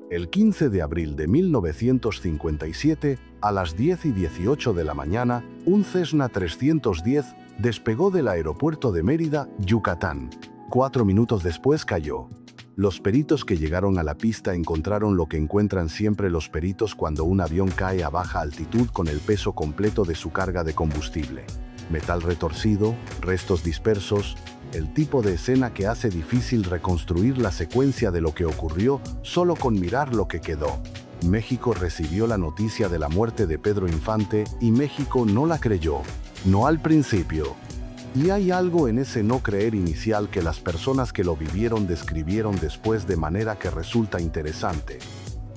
El 15 de abril de 1957, a las 10:18 de la mañana, un Cessna 310 despegó del aeropuerto de Mérida, Yucatán. 4 minutos después cayó. Los peritos que llegaron a la pista encontraron lo que encuentran siempre los peritos cuando un avión cae a baja altitud con el peso completo de su carga de combustible. Metal retorcido, restos dispersos, el tipo de escena que hace difícil reconstruir la secuencia de lo que ocurrió solo con mirar lo que quedó. México recibió la noticia de la muerte de Pedro Infante y México no la creyó, no al principio. Y hay algo en ese no creer inicial que las personas que lo vivieron describieron después de manera que resulta interesante.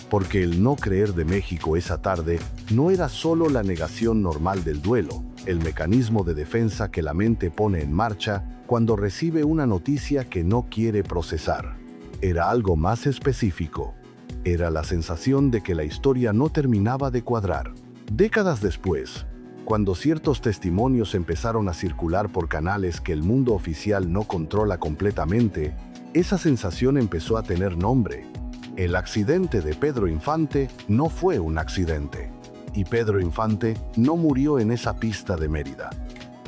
Porque el no creer de México esa tarde no era solo la negación normal del duelo, el mecanismo de defensa que la mente pone en marcha cuando recibe una noticia que no quiere procesar. Era algo más específico. Era la sensación de que la historia no terminaba de cuadrar. Décadas después, cuando ciertos testimonios empezaron a circular por canales que el mundo oficial no controla completamente, esa sensación empezó a tener nombre. El accidente de Pedro Infante no fue un accidente. Y Pedro Infante no murió en esa pista de Mérida.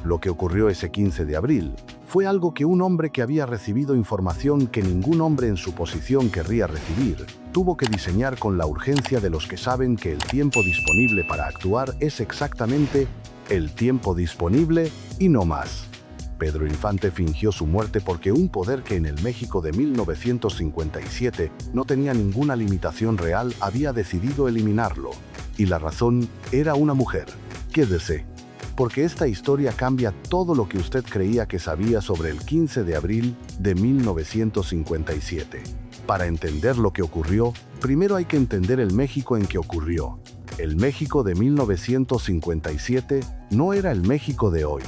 Lo que ocurrió ese 15 de abril fue algo que un hombre que había recibido información que ningún hombre en su posición querría recibir, tuvo que diseñar con la urgencia de los que saben que el tiempo disponible para actuar es exactamente el tiempo disponible y no más. Pedro Infante fingió su muerte porque un poder que en el México de 1957 no tenía ninguna limitación real había decidido eliminarlo. Y la razón era una mujer. Quédese, porque esta historia cambia todo lo que usted creía que sabía sobre el 15 de abril de 1957. Para entender lo que ocurrió, primero hay que entender el México en que ocurrió. El México de 1957 no era el México de hoy.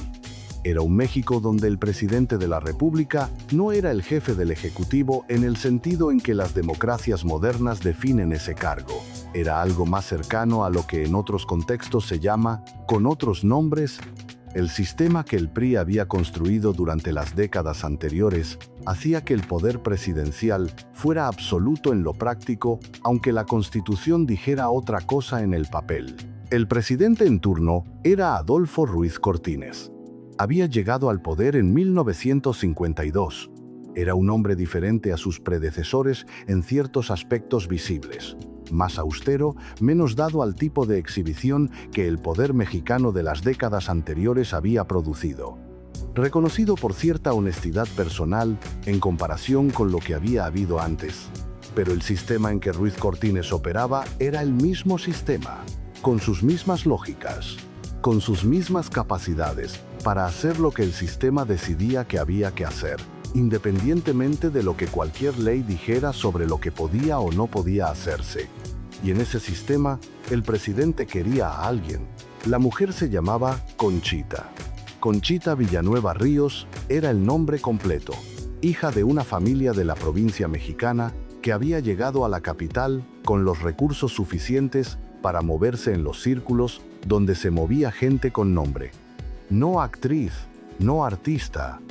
Era un México donde el presidente de la República no era el jefe del Ejecutivo en el sentido en que las democracias modernas definen ese cargo. Era algo más cercano a lo que en otros contextos se llama, con otros nombres, el sistema que el PRI había construido durante las décadas anteriores hacía que el poder presidencial fuera absoluto en lo práctico, aunque la Constitución dijera otra cosa en el papel. El presidente en turno era Adolfo Ruiz Cortines. Había llegado al poder en 1952. Era un hombre diferente a sus predecesores en ciertos aspectos visibles. Más austero, menos dado al tipo de exhibición que el poder mexicano de las décadas anteriores había producido. Reconocido por cierta honestidad personal en comparación con lo que había habido antes. Pero el sistema en que Ruiz Cortines operaba era el mismo sistema, con sus mismas lógicas, con sus mismas capacidades para hacer lo que el sistema decidía que había que hacer, independientemente de lo que cualquier ley dijera sobre lo que podía o no podía hacerse. Y en ese sistema, el presidente quería a alguien. La mujer se llamaba Conchita. Conchita Villanueva Ríos era el nombre completo, hija de una familia de la provincia mexicana que había llegado a la capital con los recursos suficientes para moverse en los círculos donde se movía gente con nombre. No actriz, no artista,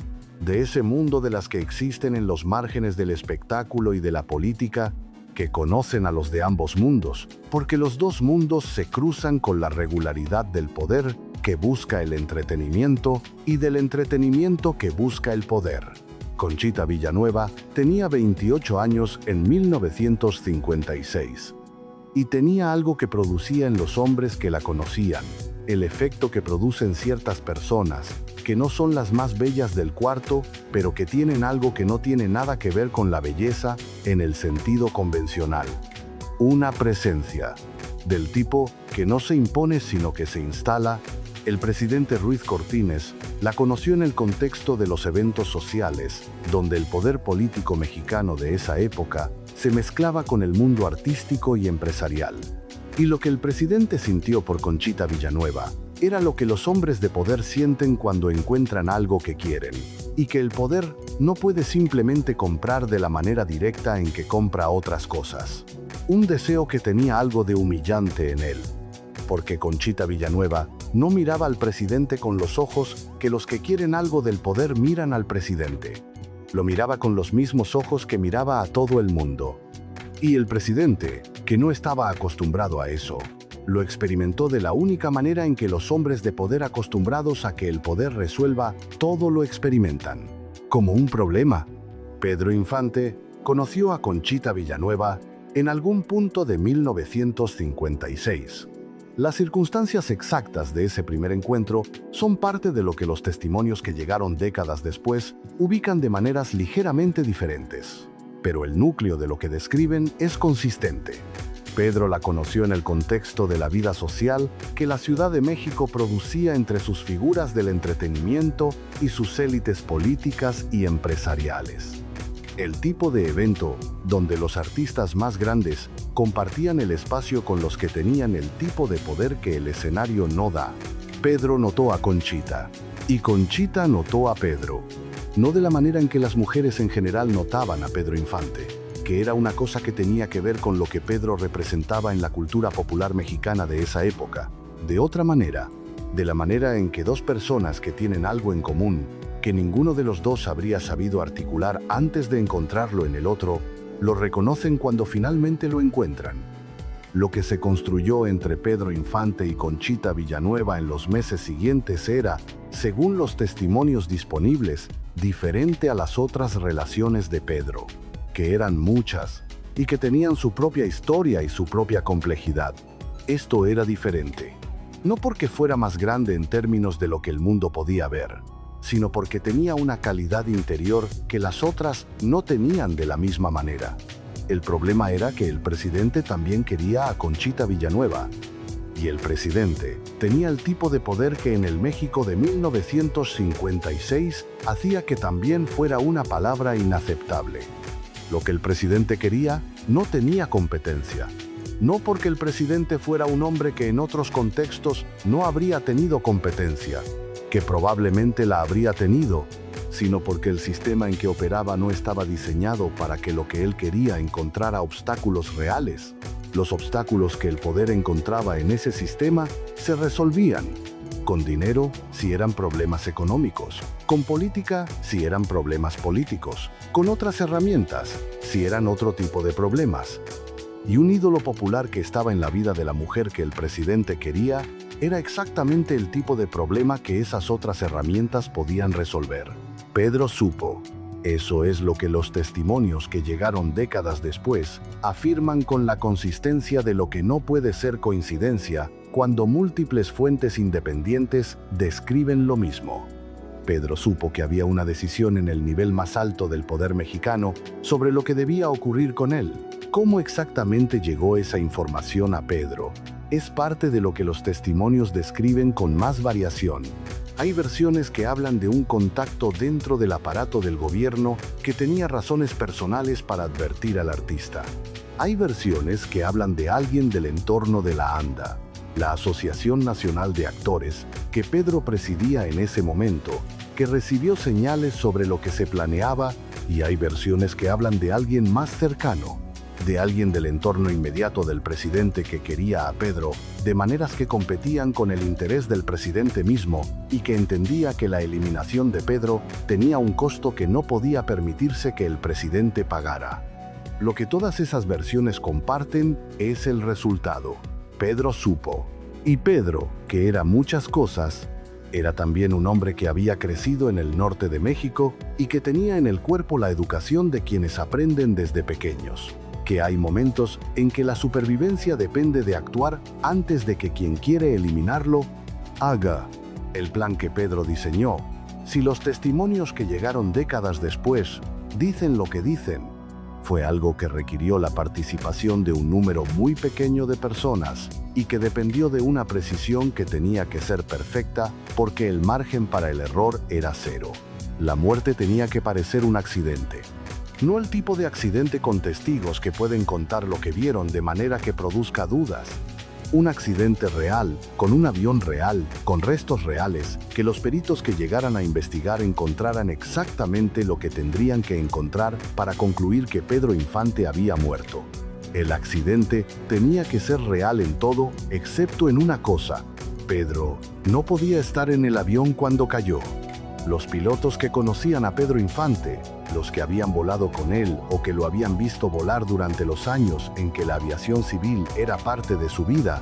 de ese mundo de las que existen en los márgenes del espectáculo y de la política, que conocen a los de ambos mundos, porque los dos mundos se cruzan con la regularidad del poder que busca el entretenimiento y del entretenimiento que busca el poder. Conchita Villanueva tenía 28 años en 1956. Y tenía algo que producía en los hombres que la conocían, el efecto que producen ciertas personas, que no son las más bellas del cuarto, pero que tienen algo que no tiene nada que ver con la belleza en el sentido convencional. Una presencia, del tipo que no se impone sino que se instala. El presidente Ruiz Cortines la conoció en el contexto de los eventos sociales, donde el poder político mexicano de esa época se mezclaba con el mundo artístico y empresarial. Y lo que el presidente sintió por Conchita Villanueva era lo que los hombres de poder sienten cuando encuentran algo que quieren, y que el poder no puede simplemente comprar de la manera directa en que compra otras cosas. Un deseo que tenía algo de humillante en él, porque Conchita Villanueva no miraba al presidente con los ojos que los que quieren algo del poder miran al presidente. Lo miraba con los mismos ojos que miraba a todo el mundo. Y el presidente, que no estaba acostumbrado a eso, lo experimentó de la única manera en que los hombres de poder acostumbrados a que el poder resuelva todo lo experimentan, como un problema. Pedro Infante conoció a Conchita Villanueva en algún punto de 1956. Las circunstancias exactas de ese primer encuentro son parte de lo que los testimonios que llegaron décadas después ubican de maneras ligeramente diferentes. Pero el núcleo de lo que describen es consistente. Pedro la conoció en el contexto de la vida social que la Ciudad de México producía entre sus figuras del entretenimiento y sus élites políticas y empresariales. El tipo de evento donde los artistas más grandes compartían el espacio con los que tenían el tipo de poder que el escenario no da. Pedro notó a Conchita, y Conchita notó a Pedro. No de la manera en que las mujeres en general notaban a Pedro Infante, que era una cosa que tenía que ver con lo que Pedro representaba en la cultura popular mexicana de esa época. De otra manera, de la manera en que dos personas que tienen algo en común, que ninguno de los dos habría sabido articular antes de encontrarlo en el otro, lo reconocen cuando finalmente lo encuentran. Lo que se construyó entre Pedro Infante y Conchita Villanueva en los meses siguientes era, según los testimonios disponibles, diferente a las otras relaciones de Pedro, que eran muchas y que tenían su propia historia y su propia complejidad. Esto era diferente, no porque fuera más grande en términos de lo que el mundo podía ver, sino porque tenía una calidad interior que las otras no tenían de la misma manera. El problema era que el presidente también quería a Conchita Villanueva, y el presidente tenía el tipo de poder que en el México de 1956 hacía que también fuera una palabra inaceptable. Lo que el presidente quería no tenía competencia. No porque el presidente fuera un hombre que en otros contextos no habría tenido competencia, que probablemente la habría tenido, sino porque el sistema en que operaba no estaba diseñado para que lo que él quería encontrara obstáculos reales. Los obstáculos que el poder encontraba en ese sistema se resolvían con dinero si eran problemas económicos, con política si eran problemas políticos, con otras herramientas si eran otro tipo de problemas. Y un ídolo popular que estaba en la vida de la mujer que el presidente quería era exactamente el tipo de problema que esas otras herramientas podían resolver. Pedro supo. Eso es lo que los testimonios que llegaron décadas después afirman con la consistencia de lo que no puede ser coincidencia cuando múltiples fuentes independientes describen lo mismo. Pedro supo que había una decisión en el nivel más alto del poder mexicano sobre lo que debía ocurrir con él. ¿Cómo exactamente llegó esa información a Pedro? Es parte de lo que los testimonios describen con más variación. Hay versiones que hablan de un contacto dentro del aparato del gobierno que tenía razones personales para advertir al artista. Hay versiones que hablan de alguien del entorno de la ANDA, la Asociación Nacional de Actores, que Pedro presidía en ese momento, que recibió señales sobre lo que se planeaba, y hay versiones que hablan de alguien más cercano, de alguien del entorno inmediato del presidente que quería a Pedro, de maneras que competían con el interés del presidente mismo y que entendía que la eliminación de Pedro tenía un costo que no podía permitirse que el presidente pagara. Lo que todas esas versiones comparten es el resultado. Pedro supo. Y Pedro, que era muchas cosas, era también un hombre que había crecido en el norte de México y que tenía en el cuerpo la educación de quienes aprenden desde pequeños. Que hay momentos en que la supervivencia depende de actuar antes de que quien quiere eliminarlo haga. El plan que Pedro diseñó, si los testimonios que llegaron décadas después dicen lo que dicen, fue algo que requirió la participación de un número muy pequeño de personas y que dependió de una precisión que tenía que ser perfecta porque el margen para el error era cero. La muerte tenía que parecer un accidente. No el tipo de accidente con testigos que pueden contar lo que vieron de manera que produzca dudas. Un accidente real, con un avión real, con restos reales, que los peritos que llegaran a investigar encontraran exactamente lo que tendrían que encontrar para concluir que Pedro Infante había muerto. El accidente tenía que ser real en todo, excepto en una cosa. Pedro no podía estar en el avión cuando cayó. Los pilotos que conocían a Pedro Infante, los que habían volado con él o que lo habían visto volar durante los años en que la aviación civil era parte de su vida,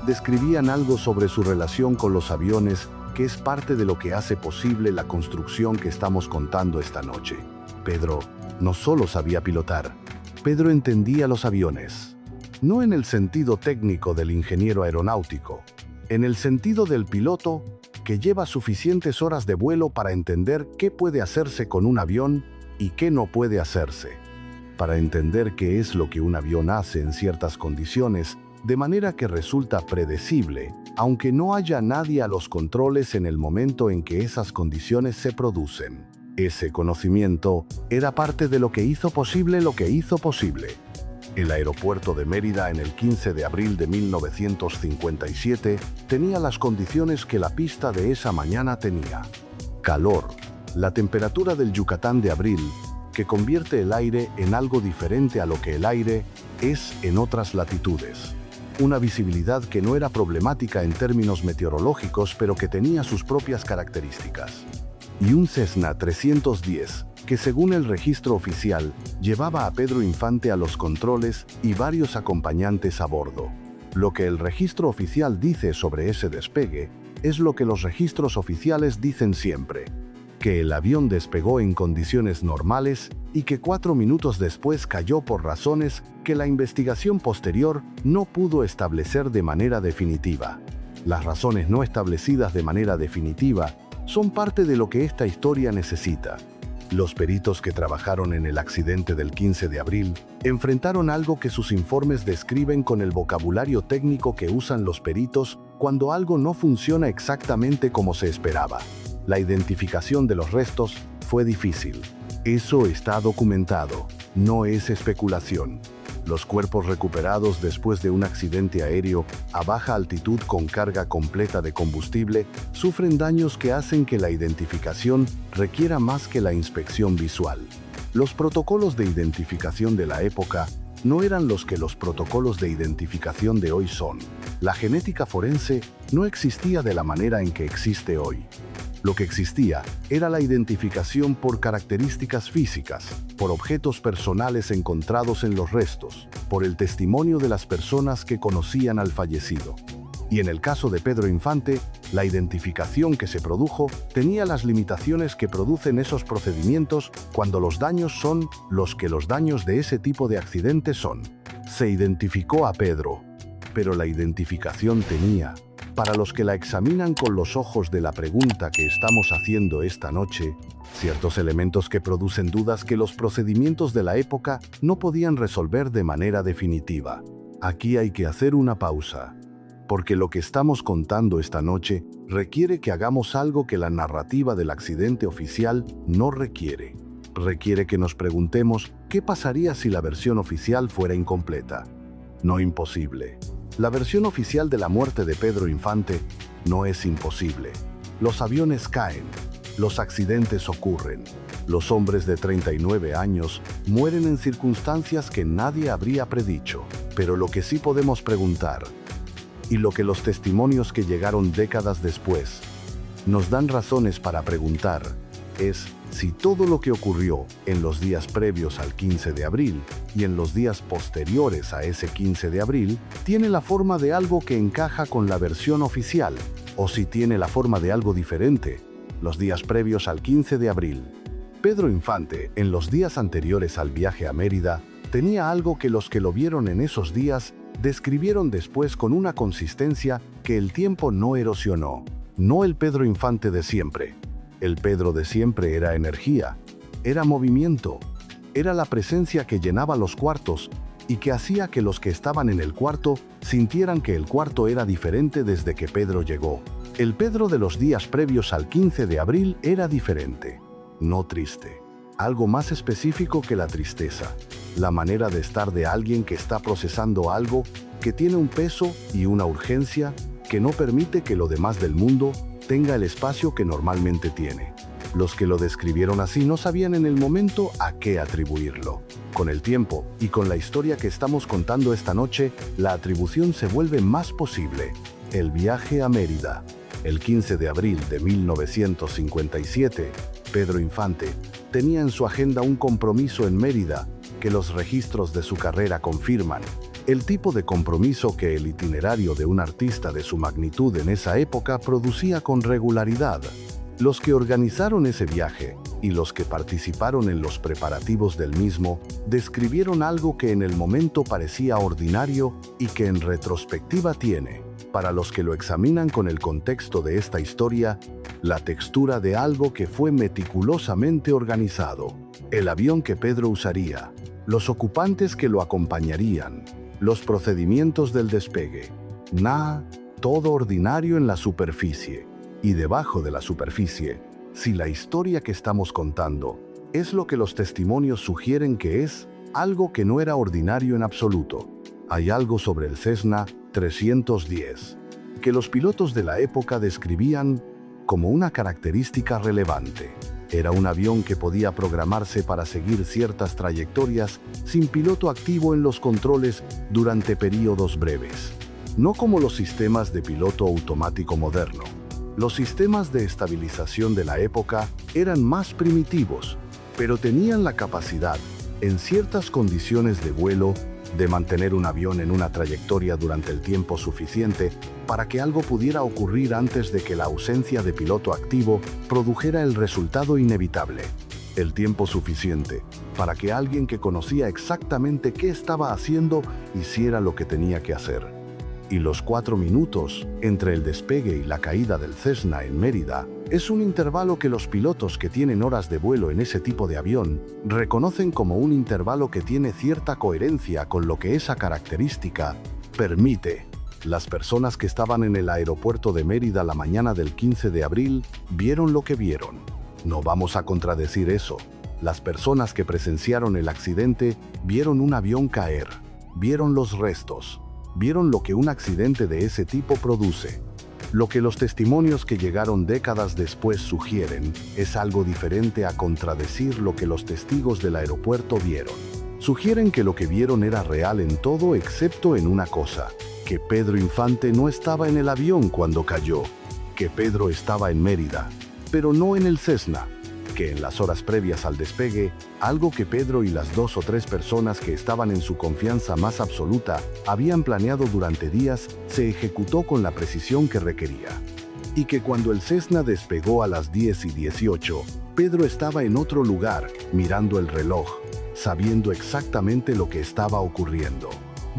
describían algo sobre su relación con los aviones que es parte de lo que hace posible la construcción que estamos contando esta noche. Pedro no solo sabía pilotar, Pedro entendía los aviones. No en el sentido técnico del ingeniero aeronáutico, en el sentido del piloto que lleva suficientes horas de vuelo para entender qué puede hacerse con un avión y qué no puede hacerse, para entender qué es lo que un avión hace en ciertas condiciones, de manera que resulta predecible, aunque no haya nadie a los controles en el momento en que esas condiciones se producen. Ese conocimiento era parte de lo que hizo posible lo que hizo posible. El aeropuerto de Mérida en el 15 de abril de 1957 tenía las condiciones que la pista de esa mañana tenía. Calor, la temperatura del Yucatán de abril, que convierte el aire en algo diferente a lo que el aire es en otras latitudes. Una visibilidad que no era problemática en términos meteorológicos, pero que tenía sus propias características. Y un Cessna 310, que según el registro oficial, llevaba a Pedro Infante a los controles y varios acompañantes a bordo. Lo que el registro oficial dice sobre ese despegue es lo que los registros oficiales dicen siempre: que el avión despegó en condiciones normales y que 4 minutos después cayó por razones que la investigación posterior no pudo establecer de manera definitiva. Las razones no establecidas de manera definitiva son parte de lo que esta historia necesita. Los peritos que trabajaron en el accidente del 15 de abril enfrentaron algo que sus informes describen con el vocabulario técnico que usan los peritos cuando algo no funciona exactamente como se esperaba. La identificación de los restos fue difícil. Eso está documentado, no es especulación. Los cuerpos recuperados después de un accidente aéreo a baja altitud con carga completa de combustible sufren daños que hacen que la identificación requiera más que la inspección visual. Los protocolos de identificación de la época no eran los que los protocolos de identificación de hoy son. La genética forense no existía de la manera en que existe hoy. Lo que existía era la identificación por características físicas, por objetos personales encontrados en los restos, por el testimonio de las personas que conocían al fallecido. Y en el caso de Pedro Infante, la identificación que se produjo tenía las limitaciones que producen esos procedimientos cuando los daños son los que los daños de ese tipo de accidentes son. Se identificó a Pedro, pero la identificación tenía, para los que la examinan con los ojos de la pregunta que estamos haciendo esta noche, ciertos elementos que producen dudas que los procedimientos de la época no podían resolver de manera definitiva. Aquí hay que hacer una pausa, porque lo que estamos contando esta noche requiere que hagamos algo que la narrativa del accidente oficial no requiere. Requiere que nos preguntemos qué pasaría si la versión oficial fuera incompleta. No imposible. La versión oficial de la muerte de Pedro Infante no es imposible. Los aviones caen, los accidentes ocurren, los hombres de 39 años mueren en circunstancias que nadie habría predicho. Pero lo que sí podemos preguntar, y lo que los testimonios que llegaron décadas después nos dan razones para preguntar, es si todo lo que ocurrió en los días previos al 15 de abril y en los días posteriores a ese 15 de abril tiene la forma de algo que encaja con la versión oficial, o si tiene la forma de algo diferente, los días previos al 15 de abril. Pedro Infante, en los días anteriores al viaje a Mérida, tenía algo que los que lo vieron en esos días describieron después con una consistencia que el tiempo no erosionó. No el Pedro Infante de siempre. El Pedro de siempre era energía, era movimiento, era la presencia que llenaba los cuartos y que hacía que los que estaban en el cuarto sintieran que el cuarto era diferente desde que Pedro llegó. El Pedro de los días previos al 15 de abril era diferente, no triste. Algo más específico que la tristeza, la manera de estar de alguien que está procesando algo que tiene un peso y una urgencia que no permite que lo demás del mundo tenga el espacio que normalmente tiene. Los que lo describieron así no sabían en el momento a qué atribuirlo. Con el tiempo y con la historia que estamos contando esta noche, la atribución se vuelve más posible. El viaje a Mérida. El 15 de abril de 1957, Pedro Infante tenía en su agenda un compromiso en Mérida que los registros de su carrera confirman. El tipo de compromiso que el itinerario de un artista de su magnitud en esa época producía con regularidad. Los que organizaron ese viaje y los que participaron en los preparativos del mismo describieron algo que en el momento parecía ordinario y que en retrospectiva tiene, para los que lo examinan con el contexto de esta historia, la textura de algo que fue meticulosamente organizado. El avión que Pedro usaría, los ocupantes que lo acompañarían, los procedimientos del despegue. Todo ordinario en la superficie. Y debajo de la superficie, si la historia que estamos contando es lo que los testimonios sugieren que es, algo que no era ordinario en absoluto. Hay algo sobre el Cessna 310 que los pilotos de la época describían como una característica relevante. Era un avión que podía programarse para seguir ciertas trayectorias sin piloto activo en los controles durante periodos breves. No como los sistemas de piloto automático moderno. Los sistemas de estabilización de la época eran más primitivos, pero tenían la capacidad, en ciertas condiciones de vuelo, de mantener un avión en una trayectoria durante el tiempo suficiente para que algo pudiera ocurrir antes de que la ausencia de piloto activo produjera el resultado inevitable. El tiempo suficiente para que alguien que conocía exactamente qué estaba haciendo hiciera lo que tenía que hacer. Y los 4 minutos entre el despegue y la caída del Cessna en Mérida es un intervalo que los pilotos que tienen horas de vuelo en ese tipo de avión reconocen como un intervalo que tiene cierta coherencia con lo que esa característica permite. Las personas que estaban en el aeropuerto de Mérida la mañana del 15 de abril vieron lo que vieron. No vamos a contradecir eso. Las personas que presenciaron el accidente vieron un avión caer, vieron los restos. Vieron lo que un accidente de ese tipo produce. Lo que los testimonios que llegaron décadas después sugieren es algo diferente a contradecir lo que los testigos del aeropuerto vieron. Sugieren que lo que vieron era real en todo excepto en una cosa, que Pedro Infante no estaba en el avión cuando cayó, que Pedro estaba en Mérida, pero no en el Cessna, que en las horas previas al despegue, algo que Pedro y las 2 o 3 personas que estaban en su confianza más absoluta habían planeado durante días, se ejecutó con la precisión que requería. Y que cuando el Cessna despegó a las 10:18, Pedro estaba en otro lugar, mirando el reloj, sabiendo exactamente lo que estaba ocurriendo.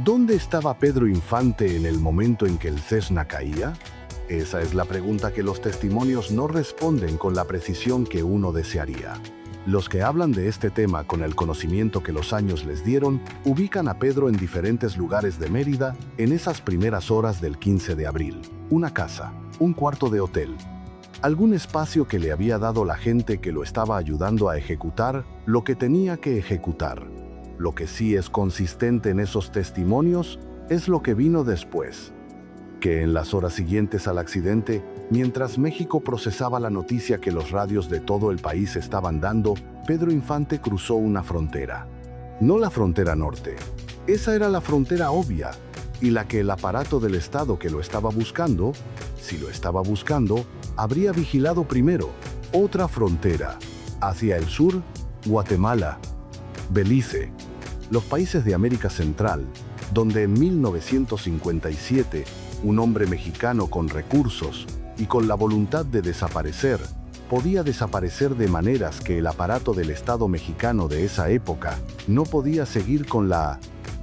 ¿Dónde estaba Pedro Infante en el momento en que el Cessna caía? Esa es la pregunta que los testimonios no responden con la precisión que uno desearía. Los que hablan de este tema con el conocimiento que los años les dieron, ubican a Pedro en diferentes lugares de Mérida en esas primeras horas del 15 de abril. Una casa, un cuarto de hotel, algún espacio que le había dado la gente que lo estaba ayudando a ejecutar lo que tenía que ejecutar. Lo que sí es consistente en esos testimonios es lo que vino después. Que en las horas siguientes al accidente, mientras México procesaba la noticia que los radios de todo el país estaban dando, Pedro Infante cruzó una frontera. No la frontera norte. Esa era la frontera obvia, y la que el aparato del Estado que lo estaba buscando, si lo estaba buscando, habría vigilado primero. Otra frontera. Hacia el sur, Guatemala, Belice, los países de América Central, donde en 1957 un hombre mexicano con recursos y con la voluntad de desaparecer, podía desaparecer de maneras que el aparato del Estado mexicano de esa época no podía seguir con la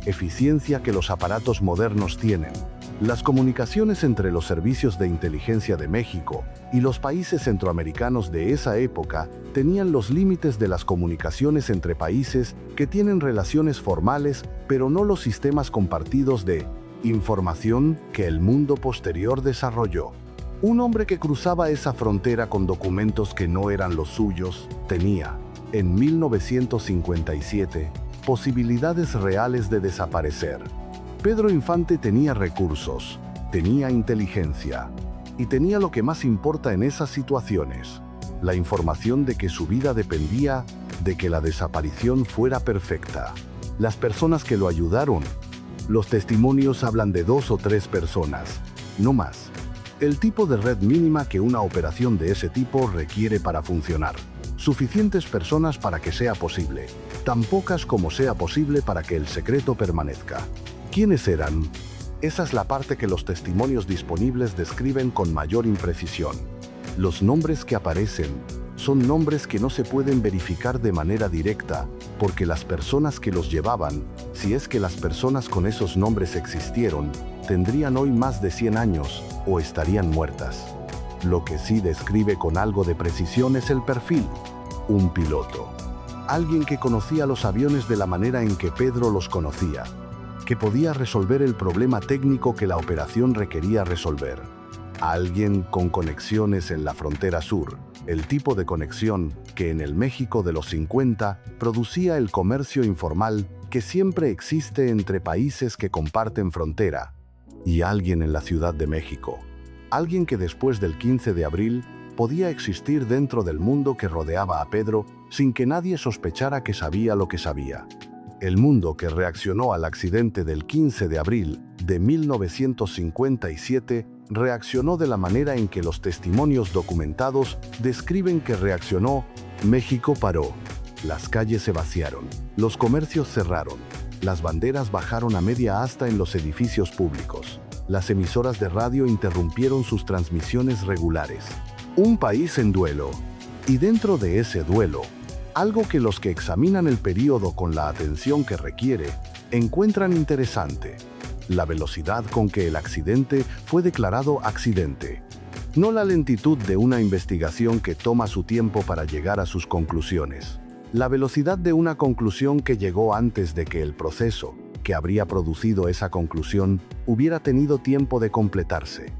eficiencia que los aparatos modernos tienen. Las comunicaciones entre los servicios de inteligencia de México y los países centroamericanos de esa época tenían los límites de las comunicaciones entre países que tienen relaciones formales, pero no los sistemas compartidos de información que el mundo posterior desarrolló. Un hombre que cruzaba esa frontera con documentos que no eran los suyos tenía, en 1957, posibilidades reales de desaparecer. Pedro Infante tenía recursos, tenía inteligencia y tenía lo que más importa en esas situaciones, la información de que su vida dependía de que la desaparición fuera perfecta. Las personas que lo ayudaron, los testimonios hablan de 2 o 3 personas, no más. El tipo de red mínima que una operación de ese tipo requiere para funcionar. Suficientes personas para que sea posible, tan pocas como sea posible para que el secreto permanezca. ¿Quiénes eran? Esa es la parte que los testimonios disponibles describen con mayor imprecisión. Los nombres que aparecen son nombres que no se pueden verificar de manera directa, porque las personas que los llevaban, si es que las personas con esos nombres existieron, tendrían hoy más de 100 años o estarían muertas. Lo que sí describe con algo de precisión es el perfil. Un piloto. Alguien que conocía los aviones de la manera en que Pedro los conocía, que podía resolver el problema técnico que la operación requería resolver. Alguien con conexiones en la frontera sur, el tipo de conexión que en el México de los 50 producía el comercio informal que siempre existe entre países que comparten frontera. Y alguien en la Ciudad de México. Alguien que después del 15 de abril podía existir dentro del mundo que rodeaba a Pedro sin que nadie sospechara que sabía lo que sabía. El mundo que reaccionó al accidente del 15 de abril de 1957 reaccionó de la manera en que los testimonios documentados describen que reaccionó. México paró. Las calles se vaciaron. Los comercios cerraron. Las banderas bajaron a media asta en los edificios públicos. Las emisoras de radio interrumpieron sus transmisiones regulares. Un país en duelo. Y dentro de ese duelo, algo que los que examinan el período con la atención que requiere, encuentran interesante: la velocidad con que el accidente fue declarado accidente. No la lentitud de una investigación que toma su tiempo para llegar a sus conclusiones. La velocidad de una conclusión que llegó antes de que el proceso que habría producido esa conclusión hubiera tenido tiempo de completarse.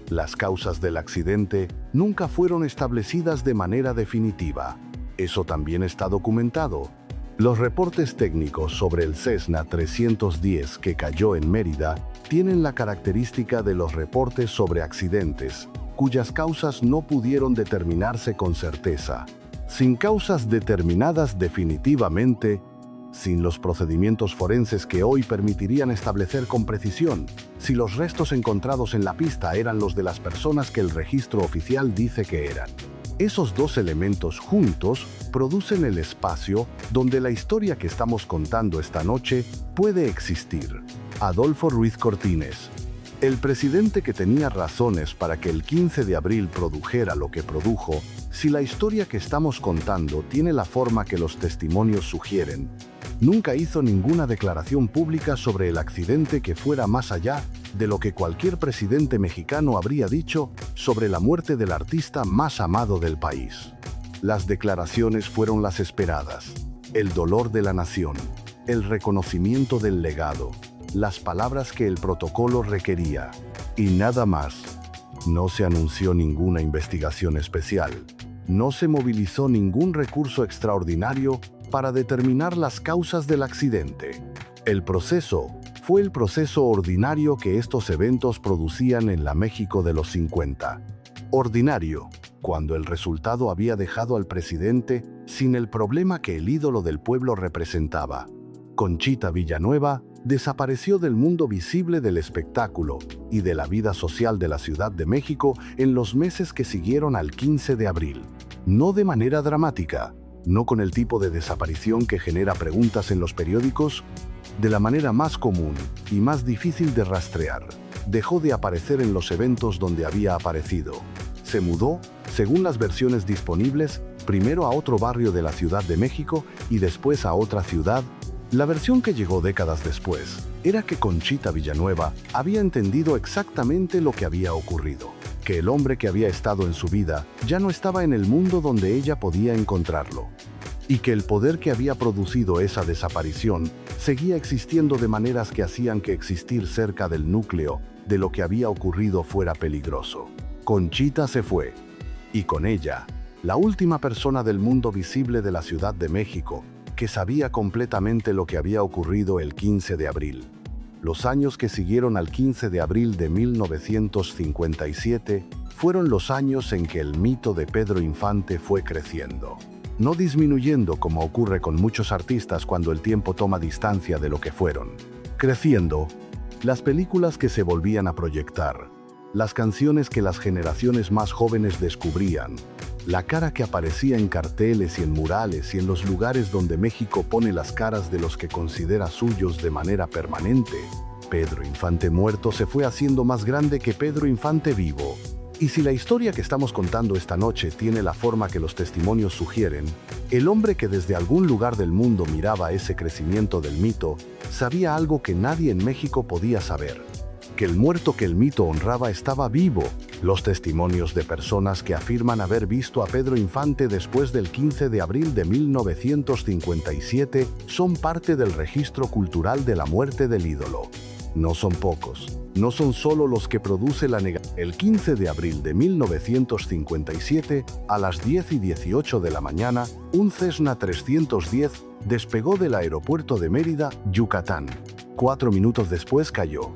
Las causas del accidente nunca fueron establecidas de manera definitiva. Eso también está documentado. Los reportes técnicos sobre el Cessna 310 que cayó en Mérida tienen la característica de los reportes sobre accidentes, cuyas causas no pudieron determinarse con certeza. Sin causas determinadas definitivamente, sin los procedimientos forenses que hoy permitirían establecer con precisión si los restos encontrados en la pista eran los de las personas que el registro oficial dice que eran. Esos dos elementos juntos producen el espacio donde la historia que estamos contando esta noche puede existir. Adolfo Ruiz Cortines. El presidente que tenía razones para que el 15 de abril produjera lo que produjo, si la historia que estamos contando tiene la forma que los testimonios sugieren, nunca hizo ninguna declaración pública sobre el accidente que fuera más allá de lo que cualquier presidente mexicano habría dicho sobre la muerte del artista más amado del país. Las declaraciones fueron las esperadas: el dolor de la nación, el reconocimiento del legado, las palabras que el protocolo requería, y nada más. No se anunció ninguna investigación especial, no se movilizó ningún recurso extraordinario para determinar las causas del accidente. El proceso fue el proceso ordinario que estos eventos producían en la México de los 50. Ordinario, cuando el resultado había dejado al presidente sin el problema que el ídolo del pueblo representaba. Conchita Villanueva desapareció del mundo visible del espectáculo y de la vida social de la Ciudad de México en los meses que siguieron al 15 de abril. No de manera dramática, no con el tipo de desaparición que genera preguntas en los periódicos, de la manera más común y más difícil de rastrear. Dejó de aparecer en los eventos donde había aparecido. Se mudó, según las versiones disponibles, primero a otro barrio de la Ciudad de México y después a otra ciudad. La versión que llegó décadas después era que Conchita Villanueva había entendido exactamente lo que había ocurrido, que el hombre que había estado en su vida ya no estaba en el mundo donde ella podía encontrarlo, y que el poder que había producido esa desaparición seguía existiendo de maneras que hacían que existir cerca del núcleo de lo que había ocurrido fuera peligroso. Conchita se fue, y con ella, la última persona del mundo visible de la Ciudad de México que sabía completamente lo que había ocurrido el 15 de abril. Los años que siguieron al 15 de abril de 1957 fueron los años en que el mito de Pedro Infante fue creciendo, no disminuyendo como ocurre con muchos artistas cuando el tiempo toma distancia de lo que fueron. Creciendo, las películas que se volvían a proyectar, las canciones que las generaciones más jóvenes descubrían, La cara que aparecía en carteles y en murales y en los lugares donde México pone las caras de los que considera suyos de manera permanente. Pedro Infante muerto se fue haciendo más grande que Pedro Infante vivo. Y si la historia que estamos contando esta noche tiene la forma que los testimonios sugieren, el hombre que desde algún lugar del mundo miraba ese crecimiento del mito, sabía algo que nadie en México podía saber: que el muerto que el mito honraba estaba vivo. Los testimonios de personas que afirman haber visto a Pedro Infante después del 15 de abril de 1957 son parte del registro cultural de la muerte del ídolo. No son pocos. No son solo los que produce la negación. El 15 de abril de 1957, a las 10:18 de la mañana, un Cessna 310 despegó del aeropuerto de Mérida, Yucatán. 4 minutos después cayó.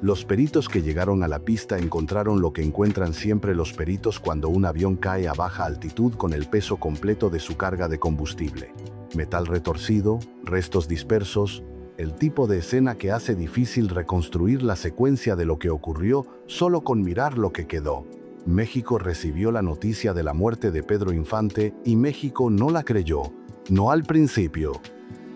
Los peritos que llegaron a la pista encontraron lo que encuentran siempre los peritos cuando un avión cae a baja altitud con el peso completo de su carga de combustible: metal retorcido, restos dispersos, el tipo de escena que hace difícil reconstruir la secuencia de lo que ocurrió solo con mirar lo que quedó. México recibió la noticia de la muerte de Pedro Infante y México no la creyó, no al principio.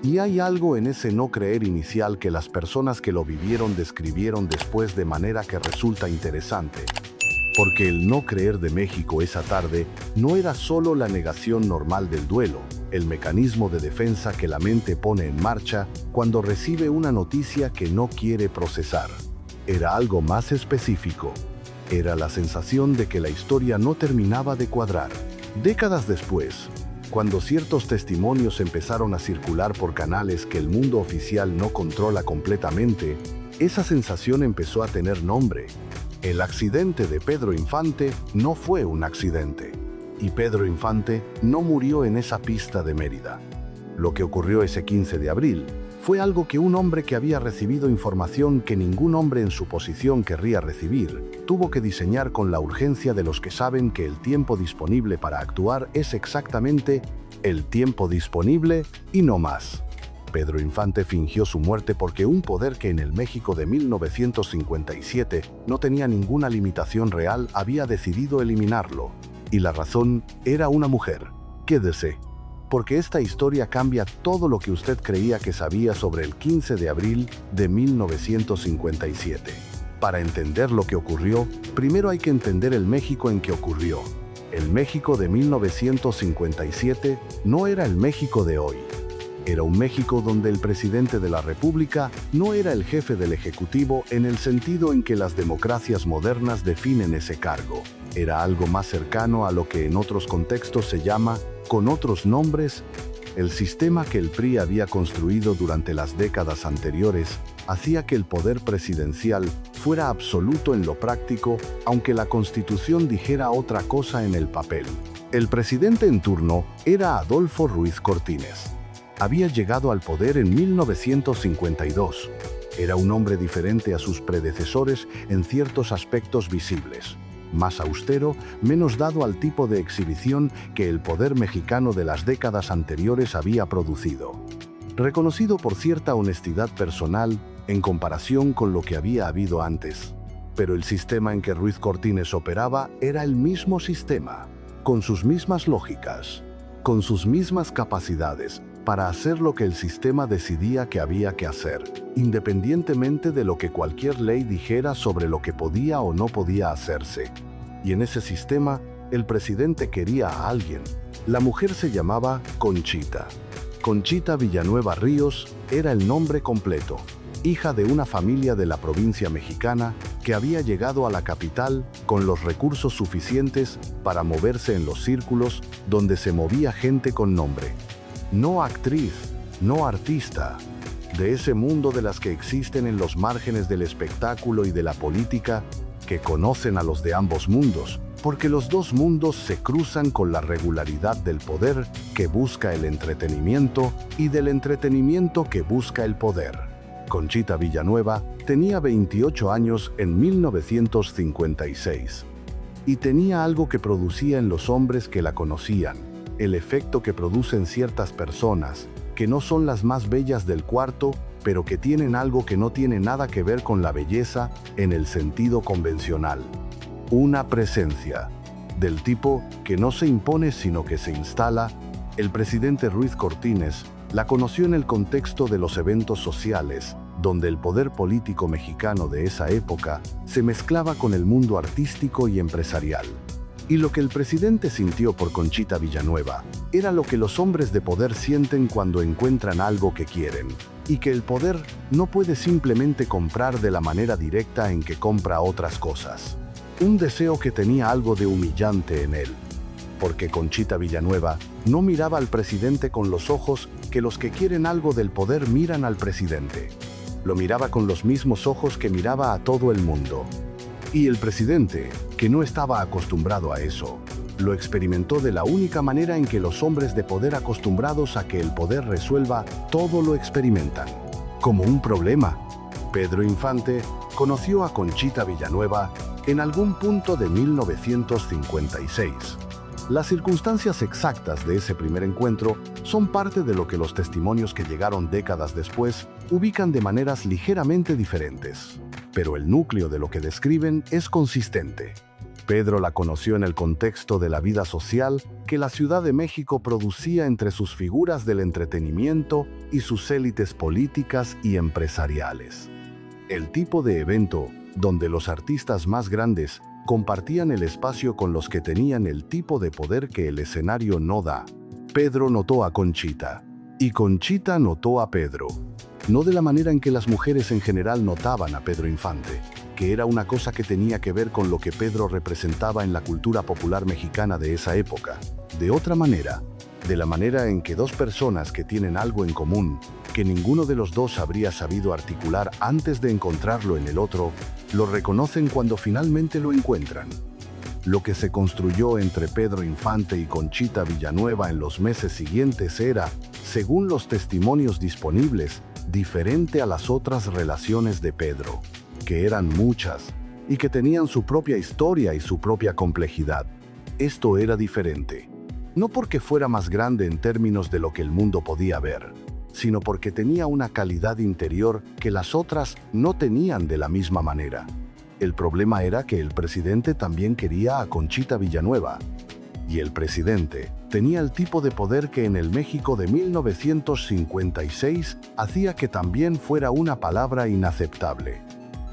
Y hay algo en ese no creer inicial que las personas que lo vivieron describieron después de manera que resulta interesante. Porque el no creer de México esa tarde no era solo la negación normal del duelo, el mecanismo de defensa que la mente pone en marcha cuando recibe una noticia que no quiere procesar. Era algo más específico. Era la sensación de que la historia no terminaba de cuadrar. Décadas después, cuando ciertos testimonios empezaron a circular por canales que el mundo oficial no controla completamente, esa sensación empezó a tener nombre. El accidente de Pedro Infante no fue un accidente. Y Pedro Infante no murió en esa pista de Mérida. Lo que ocurrió ese 15 de abril fue algo que un hombre que había recibido información que ningún hombre en su posición querría recibir, tuvo que diseñar con la urgencia de los que saben que el tiempo disponible para actuar es exactamente el tiempo disponible y no más. Pedro Infante fingió su muerte porque un poder que en el México de 1957 no tenía ninguna limitación real había decidido eliminarlo. Y la razón era una mujer. Quédese, porque esta historia cambia todo lo que usted creía que sabía sobre el 15 de abril de 1957. Para entender lo que ocurrió, primero hay que entender el México en que ocurrió. El México de 1957 no era el México de hoy. Era un México donde el presidente de la República no era el jefe del Ejecutivo en el sentido en que las democracias modernas definen ese cargo. Era algo más cercano a lo que en otros contextos se llama, con otros nombres, el sistema que el PRI había construido durante las décadas anteriores hacía que el poder presidencial fuera absoluto en lo práctico, aunque la Constitución dijera otra cosa en el papel. El presidente en turno era Adolfo Ruiz Cortines. Había llegado al poder en 1952. Era un hombre diferente a sus predecesores en ciertos aspectos visibles. Más austero, menos dado al tipo de exhibición que el poder mexicano de las décadas anteriores había producido. Reconocido por cierta honestidad personal en comparación con lo que había habido antes. Pero el sistema en que Ruiz Cortines operaba era el mismo sistema, con sus mismas lógicas, con sus mismas capacidades, para hacer lo que el sistema decidía que había que hacer, independientemente de lo que cualquier ley dijera sobre lo que podía o no podía hacerse. Y en ese sistema, el presidente quería a alguien. La mujer se llamaba Conchita. Conchita Villanueva Ríos era el nombre completo, hija de una familia de la provincia mexicana que había llegado a la capital con los recursos suficientes para moverse en los círculos donde se movía gente con nombre. No actriz, no artista, de ese mundo de las que existen en los márgenes del espectáculo y de la política, que conocen a los de ambos mundos, porque los dos mundos se cruzan con la regularidad del poder que busca el entretenimiento y del entretenimiento que busca el poder. Conchita Villanueva tenía 28 años en 1956 y tenía algo que producía en los hombres que la conocían, el efecto que producen ciertas personas, que no son las más bellas del cuarto, pero que tienen algo que no tiene nada que ver con la belleza en el sentido convencional. Una presencia. del tipo que no se impone sino que se instala. El presidente Ruiz Cortines la conoció en el contexto de los eventos sociales, donde el poder político mexicano de esa época se mezclaba con el mundo artístico y empresarial. Y lo que el presidente sintió por Conchita Villanueva era lo que los hombres de poder sienten cuando encuentran algo que quieren, y que el poder no puede simplemente comprar de la manera directa en que compra otras cosas. Un deseo que tenía algo de humillante en él, porque Conchita Villanueva no miraba al presidente con los ojos que los que quieren algo del poder miran al presidente. Lo miraba con los mismos ojos que miraba a todo el mundo. Y el presidente, que no estaba acostumbrado a eso, lo experimentó de la única manera en que los hombres de poder acostumbrados a que el poder resuelva todo lo experimentan, como un problema. Pedro Infante conoció a Conchita Villanueva en algún punto de 1956. Las circunstancias exactas de ese primer encuentro son parte de lo que los testimonios que llegaron décadas después ubican de maneras ligeramente diferentes. Pero el núcleo de lo que describen es consistente. Pedro la conoció en el contexto de la vida social que la Ciudad de México producía entre sus figuras del entretenimiento y sus élites políticas y empresariales. El tipo de evento donde los artistas más grandes compartían el espacio con los que tenían el tipo de poder que el escenario no da. Pedro notó a Conchita, y Conchita notó a Pedro. No de la manera en que las mujeres en general notaban a Pedro Infante, que era una cosa que tenía que ver con lo que Pedro representaba en la cultura popular mexicana de esa época. De otra manera, de la manera en que dos personas que tienen algo en común, que ninguno de los dos habría sabido articular antes de encontrarlo en el otro, lo reconocen cuando finalmente lo encuentran. Lo que se construyó entre Pedro Infante y Conchita Villanueva en los meses siguientes era, según los testimonios disponibles, diferente a las otras relaciones de Pedro, que eran muchas, y que tenían su propia historia y su propia complejidad. Esto era diferente. No porque fuera más grande en términos de lo que el mundo podía ver, sino porque tenía una calidad interior que las otras no tenían de la misma manera. El problema era que el presidente también quería a Conchita Villanueva, y el presidente tenía el tipo de poder que en el México de 1956 hacía que también fuera una palabra inaceptable.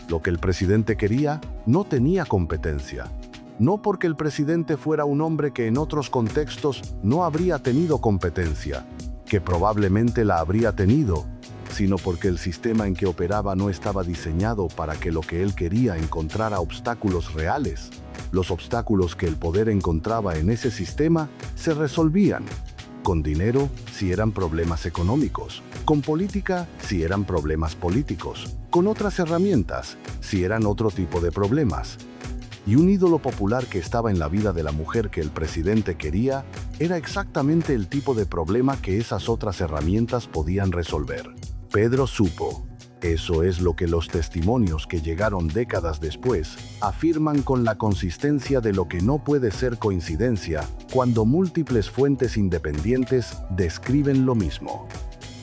Lo que el presidente quería no tenía competencia. No porque el presidente fuera un hombre que en otros contextos no habría tenido competencia, que probablemente la habría tenido, sino porque el sistema en que operaba no estaba diseñado para que lo que él quería encontrara obstáculos reales. Los obstáculos que el poder encontraba en ese sistema se resolvían con dinero si eran problemas económicos, con política si eran problemas políticos, con otras herramientas si eran otro tipo de problemas. Y un ídolo popular que estaba en la vida de la mujer que el presidente quería era exactamente el tipo de problema que esas otras herramientas podían resolver. Pedro supo. Eso es lo que los testimonios que llegaron décadas después afirman con la consistencia de lo que no puede ser coincidencia cuando múltiples fuentes independientes describen lo mismo.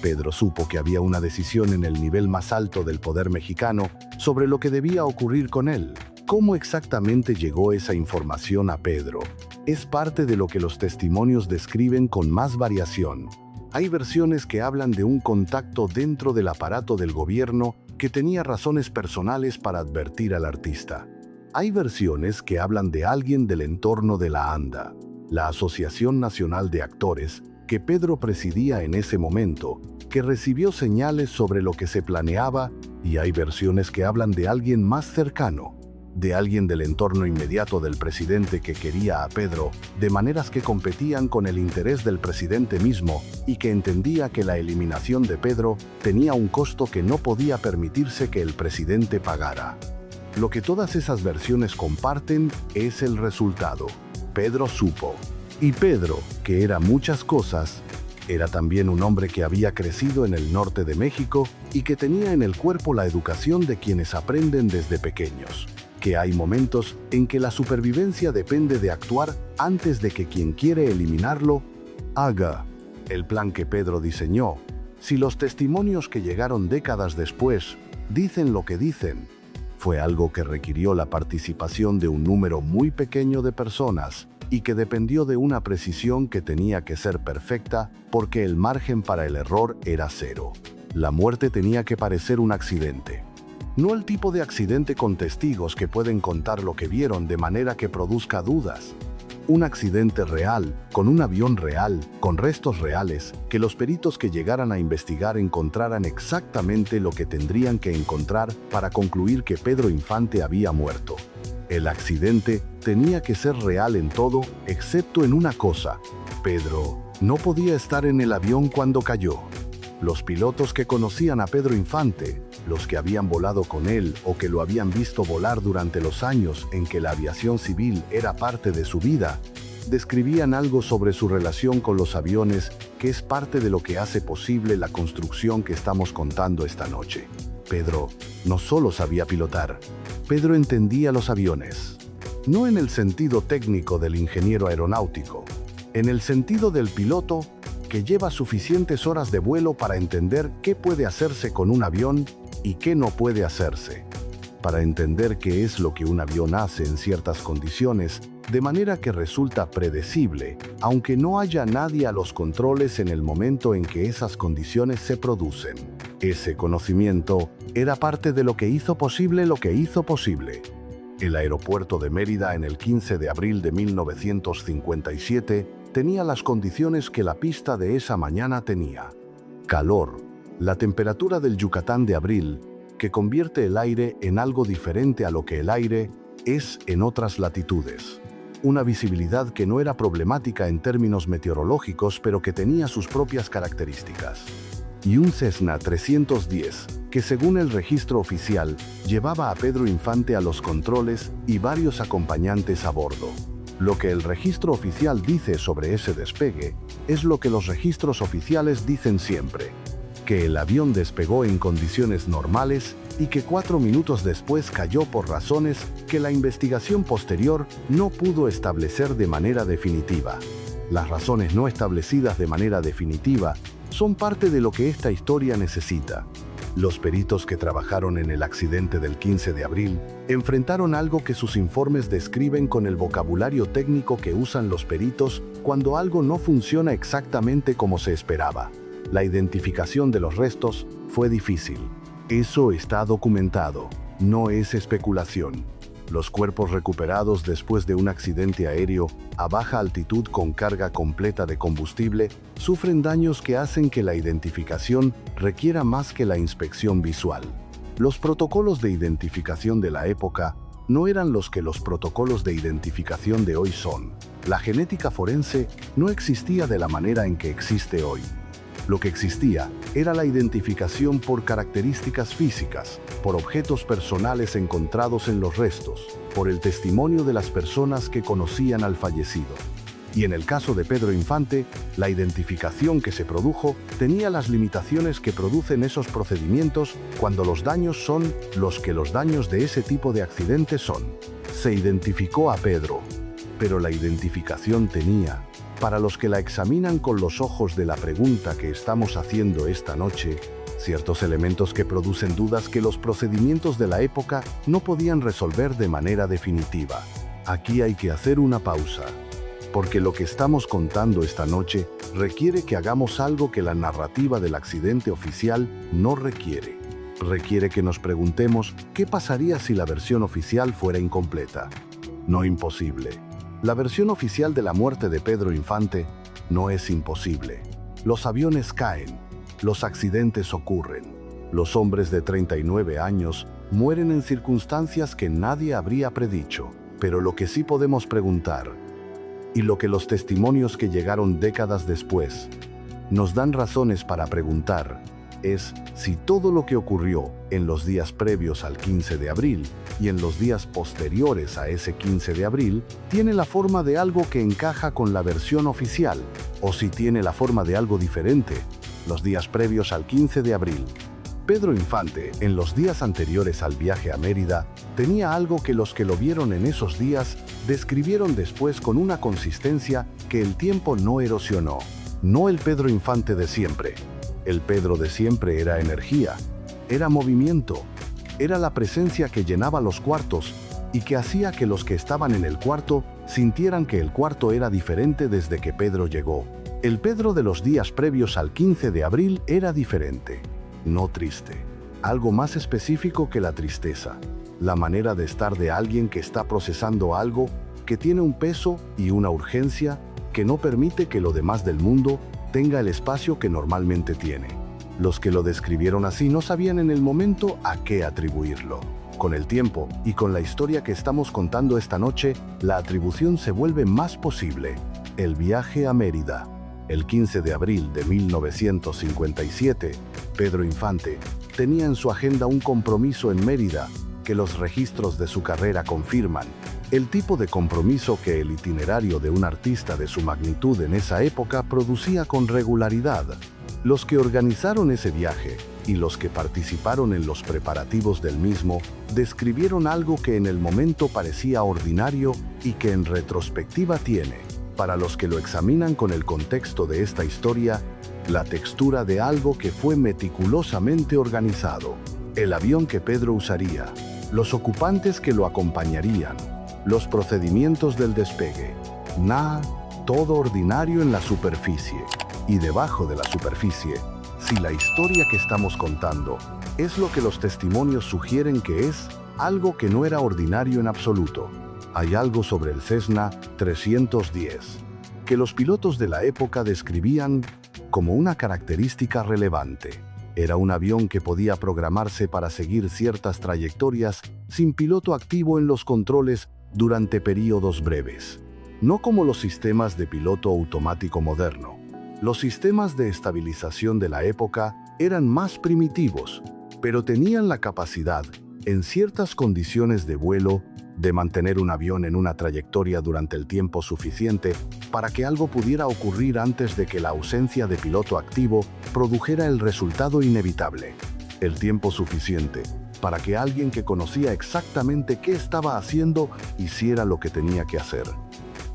Pedro supo que había una decisión en el nivel más alto del poder mexicano sobre lo que debía ocurrir con él. ¿Cómo exactamente llegó esa información a Pedro? Es parte de lo que los testimonios describen con más variación. Hay versiones que hablan de un contacto dentro del aparato del gobierno que tenía razones personales para advertir al artista. Hay versiones que hablan de alguien del entorno de la ANDA, la Asociación Nacional de Actores, que Pedro presidía en ese momento, que recibió señales sobre lo que se planeaba, y hay versiones que hablan de alguien más cercano, de alguien del entorno inmediato del presidente que quería a Pedro, de maneras que competían con el interés del presidente mismo y que entendía que la eliminación de Pedro tenía un costo que no podía permitirse que el presidente pagara. Lo que todas esas versiones comparten es el resultado. Pedro supo. Y Pedro, que era muchas cosas, era también un hombre que había crecido en el norte de México y que tenía en el cuerpo la educación de quienes aprenden desde pequeños. Que hay momentos en que la supervivencia depende de actuar antes de que quien quiere eliminarlo haga. El plan que Pedro diseñó, si los testimonios que llegaron décadas después dicen lo que dicen, fue algo que requirió la participación de un número muy pequeño de personas y que dependió de una precisión que tenía que ser perfecta porque el margen para el error era cero. La muerte tenía que parecer un accidente. No el tipo de accidente con testigos que pueden contar lo que vieron de manera que produzca dudas. Un accidente real, con un avión real, con restos reales, que los peritos que llegaran a investigar encontraran exactamente lo que tendrían que encontrar para concluir que Pedro Infante había muerto. El accidente tenía que ser real en todo, excepto en una cosa. Pedro no podía estar en el avión cuando cayó. Los pilotos que conocían a Pedro Infante, los que habían volado con él o que lo habían visto volar durante los años en que la aviación civil era parte de su vida, describían algo sobre su relación con los aviones que es parte de lo que hace posible la construcción que estamos contando esta noche. Pedro no solo sabía pilotar, Pedro entendía los aviones. No en el sentido técnico del ingeniero aeronáutico, en el sentido del piloto que lleva suficientes horas de vuelo para entender qué puede hacerse con un avión y qué no puede hacerse, para entender qué es lo que un avión hace en ciertas condiciones, de manera que resulta predecible, aunque no haya nadie a los controles en el momento en que esas condiciones se producen. Ese conocimiento era parte de lo que hizo posible lo que hizo posible. El aeropuerto de Mérida en el 15 de abril de 1957 tenía las condiciones que la pista de esa mañana tenía. Calor, la temperatura del Yucatán de abril, que convierte el aire en algo diferente a lo que el aire es en otras latitudes. Una visibilidad que no era problemática en términos meteorológicos, pero que tenía sus propias características. Y un Cessna 310, que según el registro oficial, llevaba a Pedro Infante a los controles y varios acompañantes a bordo. Lo que el registro oficial dice sobre ese despegue es lo que los registros oficiales dicen siempre: que el avión despegó en condiciones normales y que 4 minutos después cayó por razones que la investigación posterior no pudo establecer de manera definitiva. Las razones no establecidas de manera definitiva son parte de lo que esta historia necesita. Los peritos que trabajaron en el accidente del 15 de abril enfrentaron algo que sus informes describen con el vocabulario técnico que usan los peritos cuando algo no funciona exactamente como se esperaba. La identificación de los restos fue difícil. Eso está documentado, no es especulación. Los cuerpos recuperados después de un accidente aéreo a baja altitud con carga completa de combustible sufren daños que hacen que la identificación requiera más que la inspección visual. Los protocolos de identificación de la época no eran los que los protocolos de identificación de hoy son. La genética forense no existía de la manera en que existe hoy. Lo que existía era la identificación por características físicas, por objetos personales encontrados en los restos, por el testimonio de las personas que conocían al fallecido. Y en el caso de Pedro Infante, la identificación que se produjo tenía las limitaciones que producen esos procedimientos cuando los daños son los que los daños de ese tipo de accidentes son. Se identificó a Pedro, pero la identificación tenía, para los que la examinan con los ojos de la pregunta que estamos haciendo esta noche, ciertos elementos que producen dudas que los procedimientos de la época no podían resolver de manera definitiva. Aquí hay que hacer una pausa, porque lo que estamos contando esta noche requiere que hagamos algo que la narrativa del accidente oficial no requiere. Requiere que nos preguntemos qué pasaría si la versión oficial fuera incompleta. No imposible. La versión oficial de la muerte de Pedro Infante no es imposible. Los aviones caen, los accidentes ocurren. Los hombres de 39 años mueren en circunstancias que nadie habría predicho. Pero lo que sí podemos preguntar, y lo que los testimonios que llegaron décadas después nos dan razones para preguntar, es si todo lo que ocurrió en los días previos al 15 de abril y en los días posteriores a ese 15 de abril tiene la forma de algo que encaja con la versión oficial, o si tiene la forma de algo diferente, los días previos al 15 de abril. Pedro Infante, en los días anteriores al viaje a Mérida, tenía algo que los que lo vieron en esos días describieron después con una consistencia que el tiempo no erosionó. No el Pedro Infante de siempre. El Pedro de siempre era energía, era movimiento, era la presencia que llenaba los cuartos, y que hacía que los que estaban en el cuarto sintieran que el cuarto era diferente desde que Pedro llegó. El Pedro de los días previos al 15 de abril era diferente, no triste. Algo más específico que la tristeza. La manera de estar de alguien que está procesando algo que tiene un peso y una urgencia que no permite que lo demás del mundo tenga el espacio que normalmente tiene. Los que lo describieron así no sabían en el momento a qué atribuirlo. Con el tiempo y con la historia que estamos contando esta noche, la atribución se vuelve más posible. El viaje a Mérida. El 15 de abril de 1957, Pedro Infante tenía en su agenda un compromiso en Mérida que los registros de su carrera confirman. El tipo de compromiso que el itinerario de un artista de su magnitud en esa época producía con regularidad. Los que organizaron ese viaje y los que participaron en los preparativos del mismo describieron algo que en el momento parecía ordinario y que en retrospectiva tiene, para los que lo examinan con el contexto de esta historia, la textura de algo que fue meticulosamente organizado. El avión que Pedro usaría, los ocupantes que lo acompañarían, los procedimientos del despegue. Nada, todo ordinario en la superficie. Y debajo de la superficie, si la historia que estamos contando es lo que los testimonios sugieren que es, algo que no era ordinario en absoluto. Hay algo sobre el Cessna 310 que los pilotos de la época describían como una característica relevante. Era un avión que podía programarse para seguir ciertas trayectorias sin piloto activo en los controles durante periodos breves. No como los sistemas de piloto automático moderno. Los sistemas de estabilización de la época eran más primitivos, pero tenían la capacidad, en ciertas condiciones de vuelo, de mantener un avión en una trayectoria durante el tiempo suficiente para que algo pudiera ocurrir antes de que la ausencia de piloto activo produjera el resultado inevitable. El tiempo suficiente para que alguien que conocía exactamente qué estaba haciendo hiciera lo que tenía que hacer.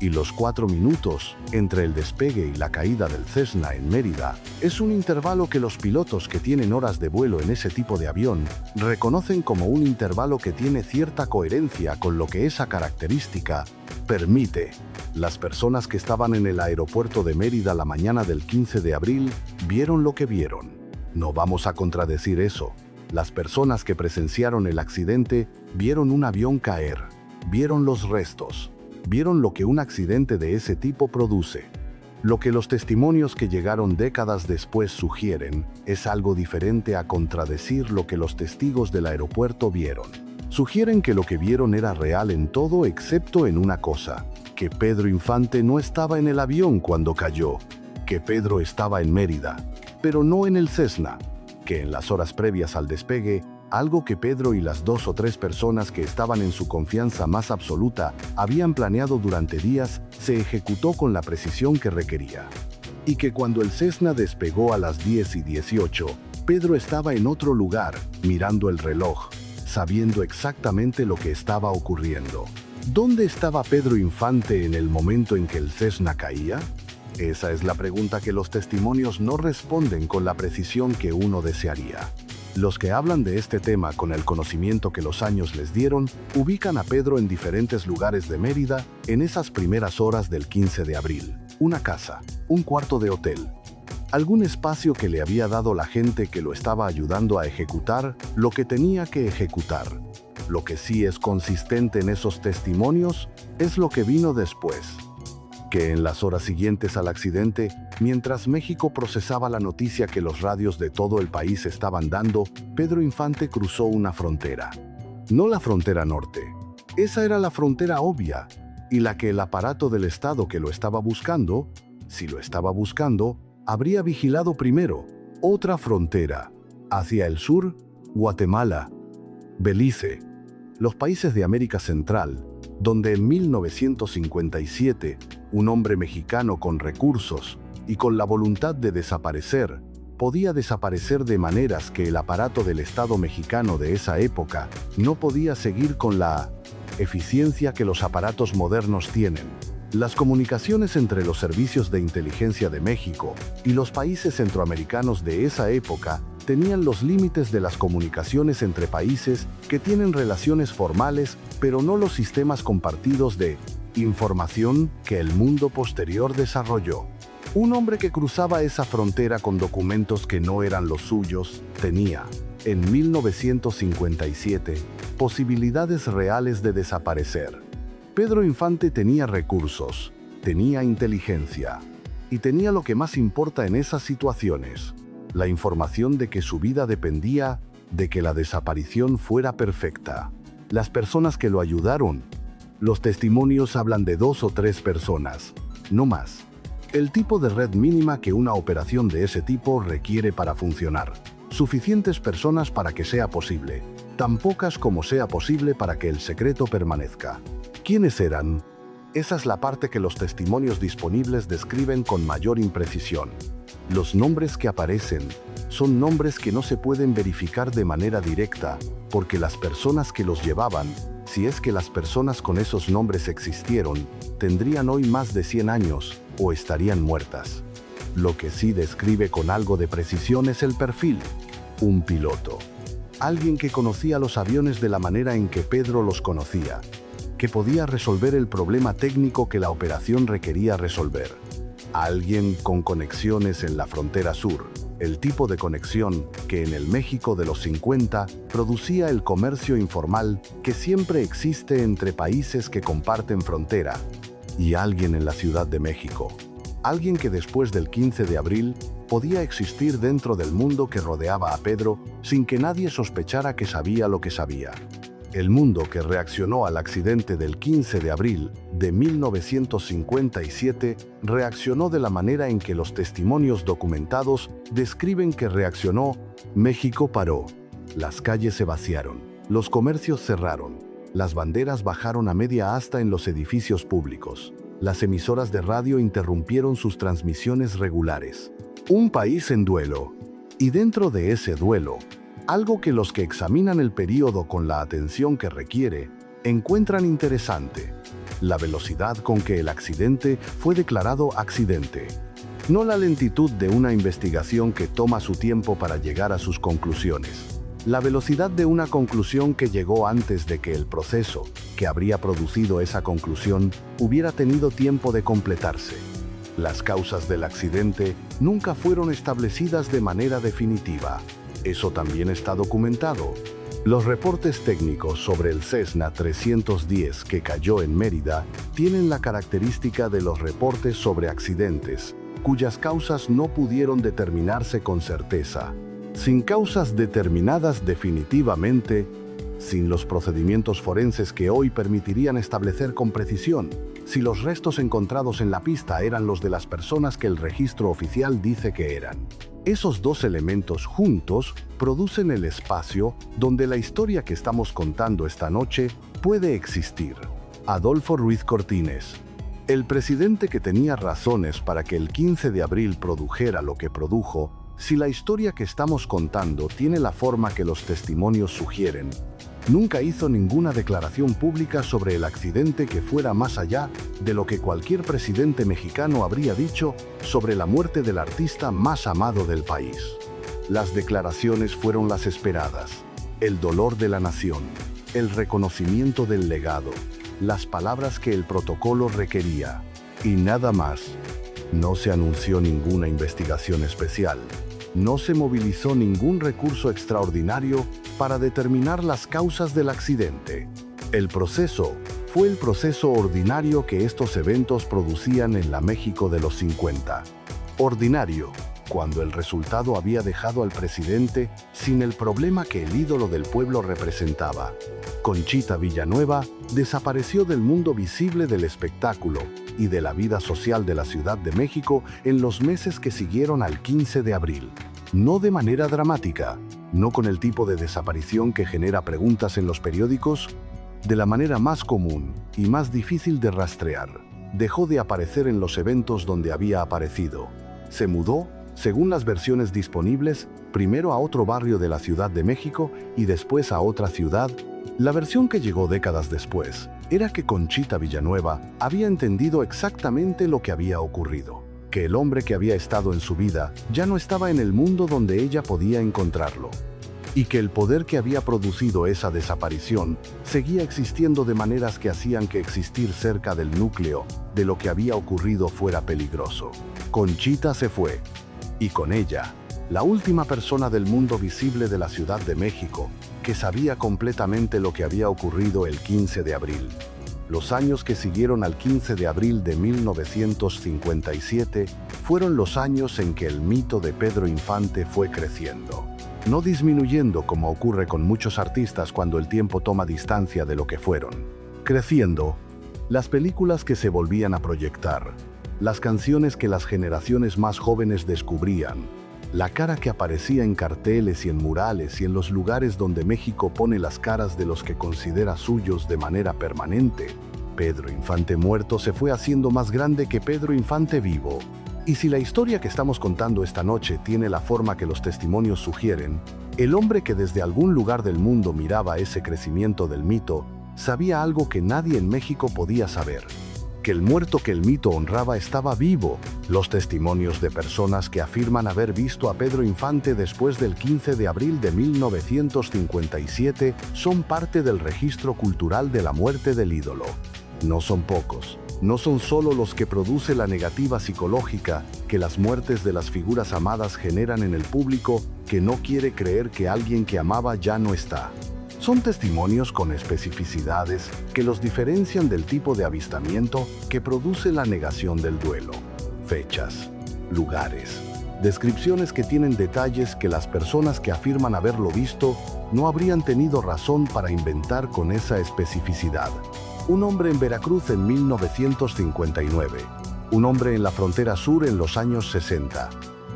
Y los 4 minutos entre el despegue y la caída del Cessna en Mérida es un intervalo que los pilotos que tienen horas de vuelo en ese tipo de avión reconocen como un intervalo que tiene cierta coherencia con lo que esa característica permite. Las personas que estaban en el aeropuerto de Mérida la mañana del 15 de abril vieron lo que vieron. No vamos a contradecir eso. Las personas que presenciaron el accidente vieron un avión caer, vieron los restos. Vieron lo que un accidente de ese tipo produce. Lo que los testimonios que llegaron décadas después sugieren es algo diferente a contradecir lo que los testigos del aeropuerto vieron. Sugieren que lo que vieron era real en todo excepto en una cosa, que Pedro Infante no estaba en el avión cuando cayó, que Pedro estaba en Mérida, pero no en el Cessna, que en las horas previas al despegue, algo que Pedro y las 2 o 3 personas que estaban en su confianza más absoluta habían planeado durante días, se ejecutó con la precisión que requería. Y que cuando el Cessna despegó a las 10:18, Pedro estaba en otro lugar, mirando el reloj, sabiendo exactamente lo que estaba ocurriendo. ¿Dónde estaba Pedro Infante en el momento en que el Cessna caía? Esa es la pregunta que los testimonios no responden con la precisión que uno desearía. Los que hablan de este tema con el conocimiento que los años les dieron, ubican a Pedro en diferentes lugares de Mérida en esas primeras horas del 15 de abril. Una casa, un cuarto de hotel, algún espacio que le había dado la gente que lo estaba ayudando a ejecutar lo que tenía que ejecutar. Lo que sí es consistente en esos testimonios es lo que vino después. Que en las horas siguientes al accidente, mientras México procesaba la noticia que los radios de todo el país estaban dando, Pedro Infante cruzó una frontera. No la frontera norte. Esa era la frontera obvia, y la que el aparato del Estado que lo estaba buscando, si lo estaba buscando, habría vigilado primero. Otra frontera. Hacia el sur, Guatemala, Belice, los países de América Central, donde en 1957, un hombre mexicano con recursos y con la voluntad de desaparecer, podía desaparecer de maneras que el aparato del Estado mexicano de esa época no podía seguir con la eficiencia que los aparatos modernos tienen. Las comunicaciones entre los servicios de inteligencia de México y los países centroamericanos de esa época tenían los límites de las comunicaciones entre países que tienen relaciones formales, pero no los sistemas compartidos de información que el mundo posterior desarrolló. Un hombre que cruzaba esa frontera con documentos que no eran los suyos tenía, en 1957, posibilidades reales de desaparecer. Pedro Infante tenía recursos, tenía inteligencia y tenía lo que más importa en esas situaciones: la información de que su vida dependía de que la desaparición fuera perfecta. Las personas que lo ayudaron, los testimonios hablan de 2 o 3 personas, no más. El tipo de red mínima que una operación de ese tipo requiere para funcionar. Suficientes personas para que sea posible, tan pocas como sea posible para que el secreto permanezca. ¿Quiénes eran? Esa es la parte que los testimonios disponibles describen con mayor imprecisión. Los nombres que aparecen son nombres que no se pueden verificar de manera directa, porque las personas que los llevaban, si es que las personas con esos nombres existieron, tendrían hoy más de 100 años o estarían muertas. Lo que sí describe con algo de precisión es el perfil: un piloto. Alguien que conocía los aviones de la manera en que Pedro los conocía, que podía resolver el problema técnico que la operación requería resolver. Alguien con conexiones en la frontera sur, el tipo de conexión que en el México de los 50 producía el comercio informal que siempre existe entre países que comparten frontera. Y alguien en la Ciudad de México. Alguien que después del 15 de abril podía existir dentro del mundo que rodeaba a Pedro sin que nadie sospechara que sabía lo que sabía. El mundo que reaccionó al accidente del 15 de abril de 1957 reaccionó de la manera en que los testimonios documentados describen que reaccionó. México paró. Las calles se vaciaron. Los comercios cerraron. Las banderas bajaron a media asta en los edificios públicos. Las emisoras de radio interrumpieron sus transmisiones regulares. Un país en duelo. Y dentro de ese duelo, algo que los que examinan el período con la atención que requiere, encuentran interesante: la velocidad con que el accidente fue declarado accidente. No la lentitud de una investigación que toma su tiempo para llegar a sus conclusiones. La velocidad de una conclusión que llegó antes de que el proceso que habría producido esa conclusión hubiera tenido tiempo de completarse. Las causas del accidente nunca fueron establecidas de manera definitiva. Eso también está documentado. Los reportes técnicos sobre el Cessna 310 que cayó en Mérida tienen la característica de los reportes sobre accidentes, cuyas causas no pudieron determinarse con certeza. Sin causas determinadas definitivamente, sin los procedimientos forenses que hoy permitirían establecer con precisión si los restos encontrados en la pista eran los de las personas que el registro oficial dice que eran. Esos 2 elementos juntos producen el espacio donde la historia que estamos contando esta noche puede existir. Adolfo Ruiz Cortines, el presidente que tenía razones para que el 15 de abril produjera lo que produjo. Si la historia que estamos contando tiene la forma que los testimonios sugieren, nunca hizo ninguna declaración pública sobre el accidente que fuera más allá de lo que cualquier presidente mexicano habría dicho sobre la muerte del artista más amado del país. Las declaraciones fueron las esperadas: el dolor de la nación, el reconocimiento del legado, las palabras que el protocolo requería, y nada más. No se anunció ninguna investigación especial. No se movilizó ningún recurso extraordinario para determinar las causas del accidente. El proceso fue el proceso ordinario que estos eventos producían en la México de los 50. Ordinario, cuando el resultado había dejado al presidente sin el problema que el ídolo del pueblo representaba. Conchita Villanueva desapareció del mundo visible del espectáculo y de la vida social de la Ciudad de México en los meses que siguieron al 15 de abril. No de manera dramática, no con el tipo de desaparición que genera preguntas en los periódicos, de la manera más común y más difícil de rastrear. Dejó de aparecer en los eventos donde había aparecido. Se mudó, según las versiones disponibles, primero a otro barrio de la Ciudad de México y después a otra ciudad. La versión que llegó décadas después era que Conchita Villanueva había entendido exactamente lo que había ocurrido. que el hombre que había estado en su vida ya no estaba en el mundo donde ella podía encontrarlo, y que el poder que había producido esa desaparición seguía existiendo de maneras que hacían que existir cerca del núcleo de lo que había ocurrido fuera peligroso. Conchita se fue, y con ella, la última persona del mundo visible de la Ciudad de México que sabía completamente lo que había ocurrido el 15 de abril. Los años que siguieron al 15 de abril de 1957 fueron los años en que el mito de Pedro Infante fue creciendo, no disminuyendo como ocurre con muchos artistas cuando el tiempo toma distancia de lo que fueron. Creciendo, las películas que se volvían a proyectar, las canciones que las generaciones más jóvenes descubrían, la cara que aparecía en carteles y en murales y en los lugares donde México pone las caras de los que considera suyos de manera permanente. Pedro Infante muerto se fue haciendo más grande que Pedro Infante vivo. Y si la historia que estamos contando esta noche tiene la forma que los testimonios sugieren, el hombre que desde algún lugar del mundo miraba ese crecimiento del mito, sabía algo que nadie en México podía saber: que el muerto que el mito honraba estaba vivo. Los testimonios de personas que afirman haber visto a Pedro Infante después del 15 de abril de 1957 son parte del registro cultural de la muerte del ídolo. No son pocos. No son solo los que produce la negativa psicológica que las muertes de las figuras amadas generan en el público que no quiere creer que alguien que amaba ya no está. Son testimonios con especificidades que los diferencian del tipo de avistamiento que produce la negación del duelo. Fechas, lugares, descripciones que tienen detalles que las personas que afirman haberlo visto no habrían tenido razón para inventar con esa especificidad. Un hombre en Veracruz en 1959. Un hombre en la frontera sur en los años 60.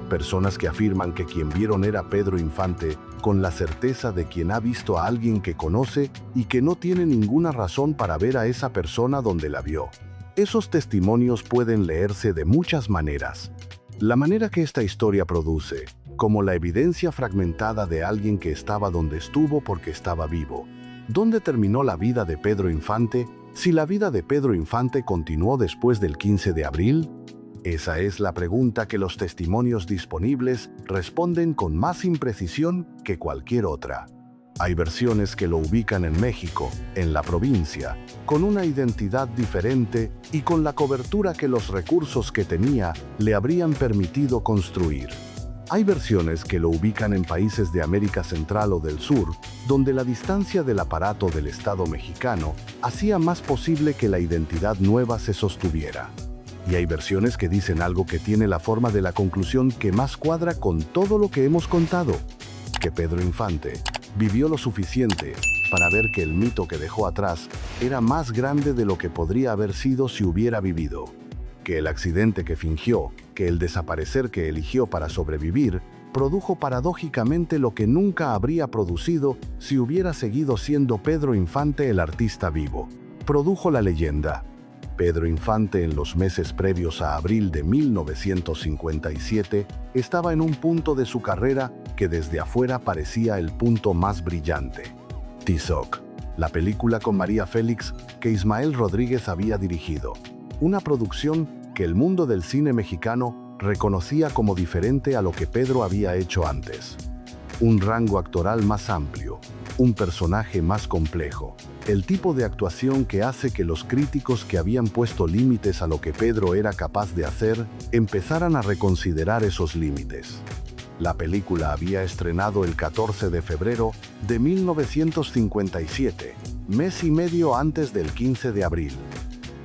Personas que afirman que quien vieron era Pedro Infante, con la certeza de quien ha visto a alguien que conoce y que no tiene ninguna razón para ver a esa persona donde la vio. Esos testimonios pueden leerse de muchas maneras. La manera que esta historia produce, como la evidencia fragmentada de alguien que estaba donde estuvo porque estaba vivo. ¿Dónde terminó la vida de Pedro Infante? Si la vida de Pedro Infante continuó después del 15 de abril, esa es la pregunta que los testimonios disponibles responden con más imprecisión que cualquier otra. Hay versiones que lo ubican en México, en la provincia, con una identidad diferente y con la cobertura que los recursos que tenía le habrían permitido construir. Hay versiones que lo ubican en países de América Central o del Sur, donde la distancia del aparato del Estado mexicano hacía más posible que la identidad nueva se sostuviera. Y hay versiones que dicen algo que tiene la forma de la conclusión que más cuadra con todo lo que hemos contado: que Pedro Infante vivió lo suficiente para ver que el mito que dejó atrás era más grande de lo que podría haber sido si hubiera vivido, que el accidente que fingió, que el desaparecer que eligió para sobrevivir, produjo paradójicamente lo que nunca habría producido si hubiera seguido siendo Pedro Infante el artista vivo. Produjo la leyenda. Pedro Infante, en los meses previos a abril de 1957, estaba en un punto de su carrera que desde afuera parecía el punto más brillante. Tizoc, la película con María Félix que Ismael Rodríguez había dirigido. Una producción que el mundo del cine mexicano reconocía como diferente a lo que Pedro había hecho antes. Un rango actoral más amplio, un personaje más complejo, el tipo de actuación que hace que los críticos que habían puesto límites a lo que Pedro era capaz de hacer empezaran a reconsiderar esos límites. La película había estrenado el 14 de febrero de 1957, mes y medio antes del 15 de abril.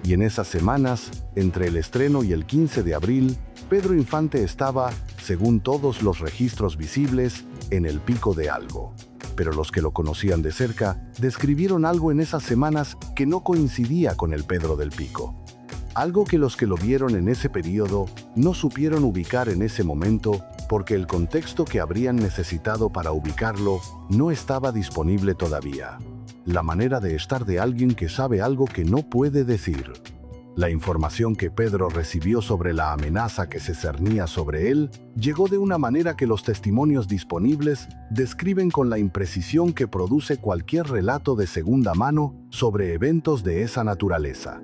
Y en esas semanas, entre el estreno y el 15 de abril, Pedro Infante estaba, según todos los registros visibles, en el pico de algo. Pero los que lo conocían de cerca describieron algo en esas semanas que no coincidía con el Pedro del Pico. Algo que los que lo vieron en ese periodo no supieron ubicar en ese momento porque el contexto que habrían necesitado para ubicarlo no estaba disponible todavía. La manera de estar de alguien que sabe algo que no puede decir. La información que Pedro recibió sobre la amenaza que se cernía sobre él llegó de una manera que los testimonios disponibles describen con la imprecisión que produce cualquier relato de segunda mano sobre eventos de esa naturaleza.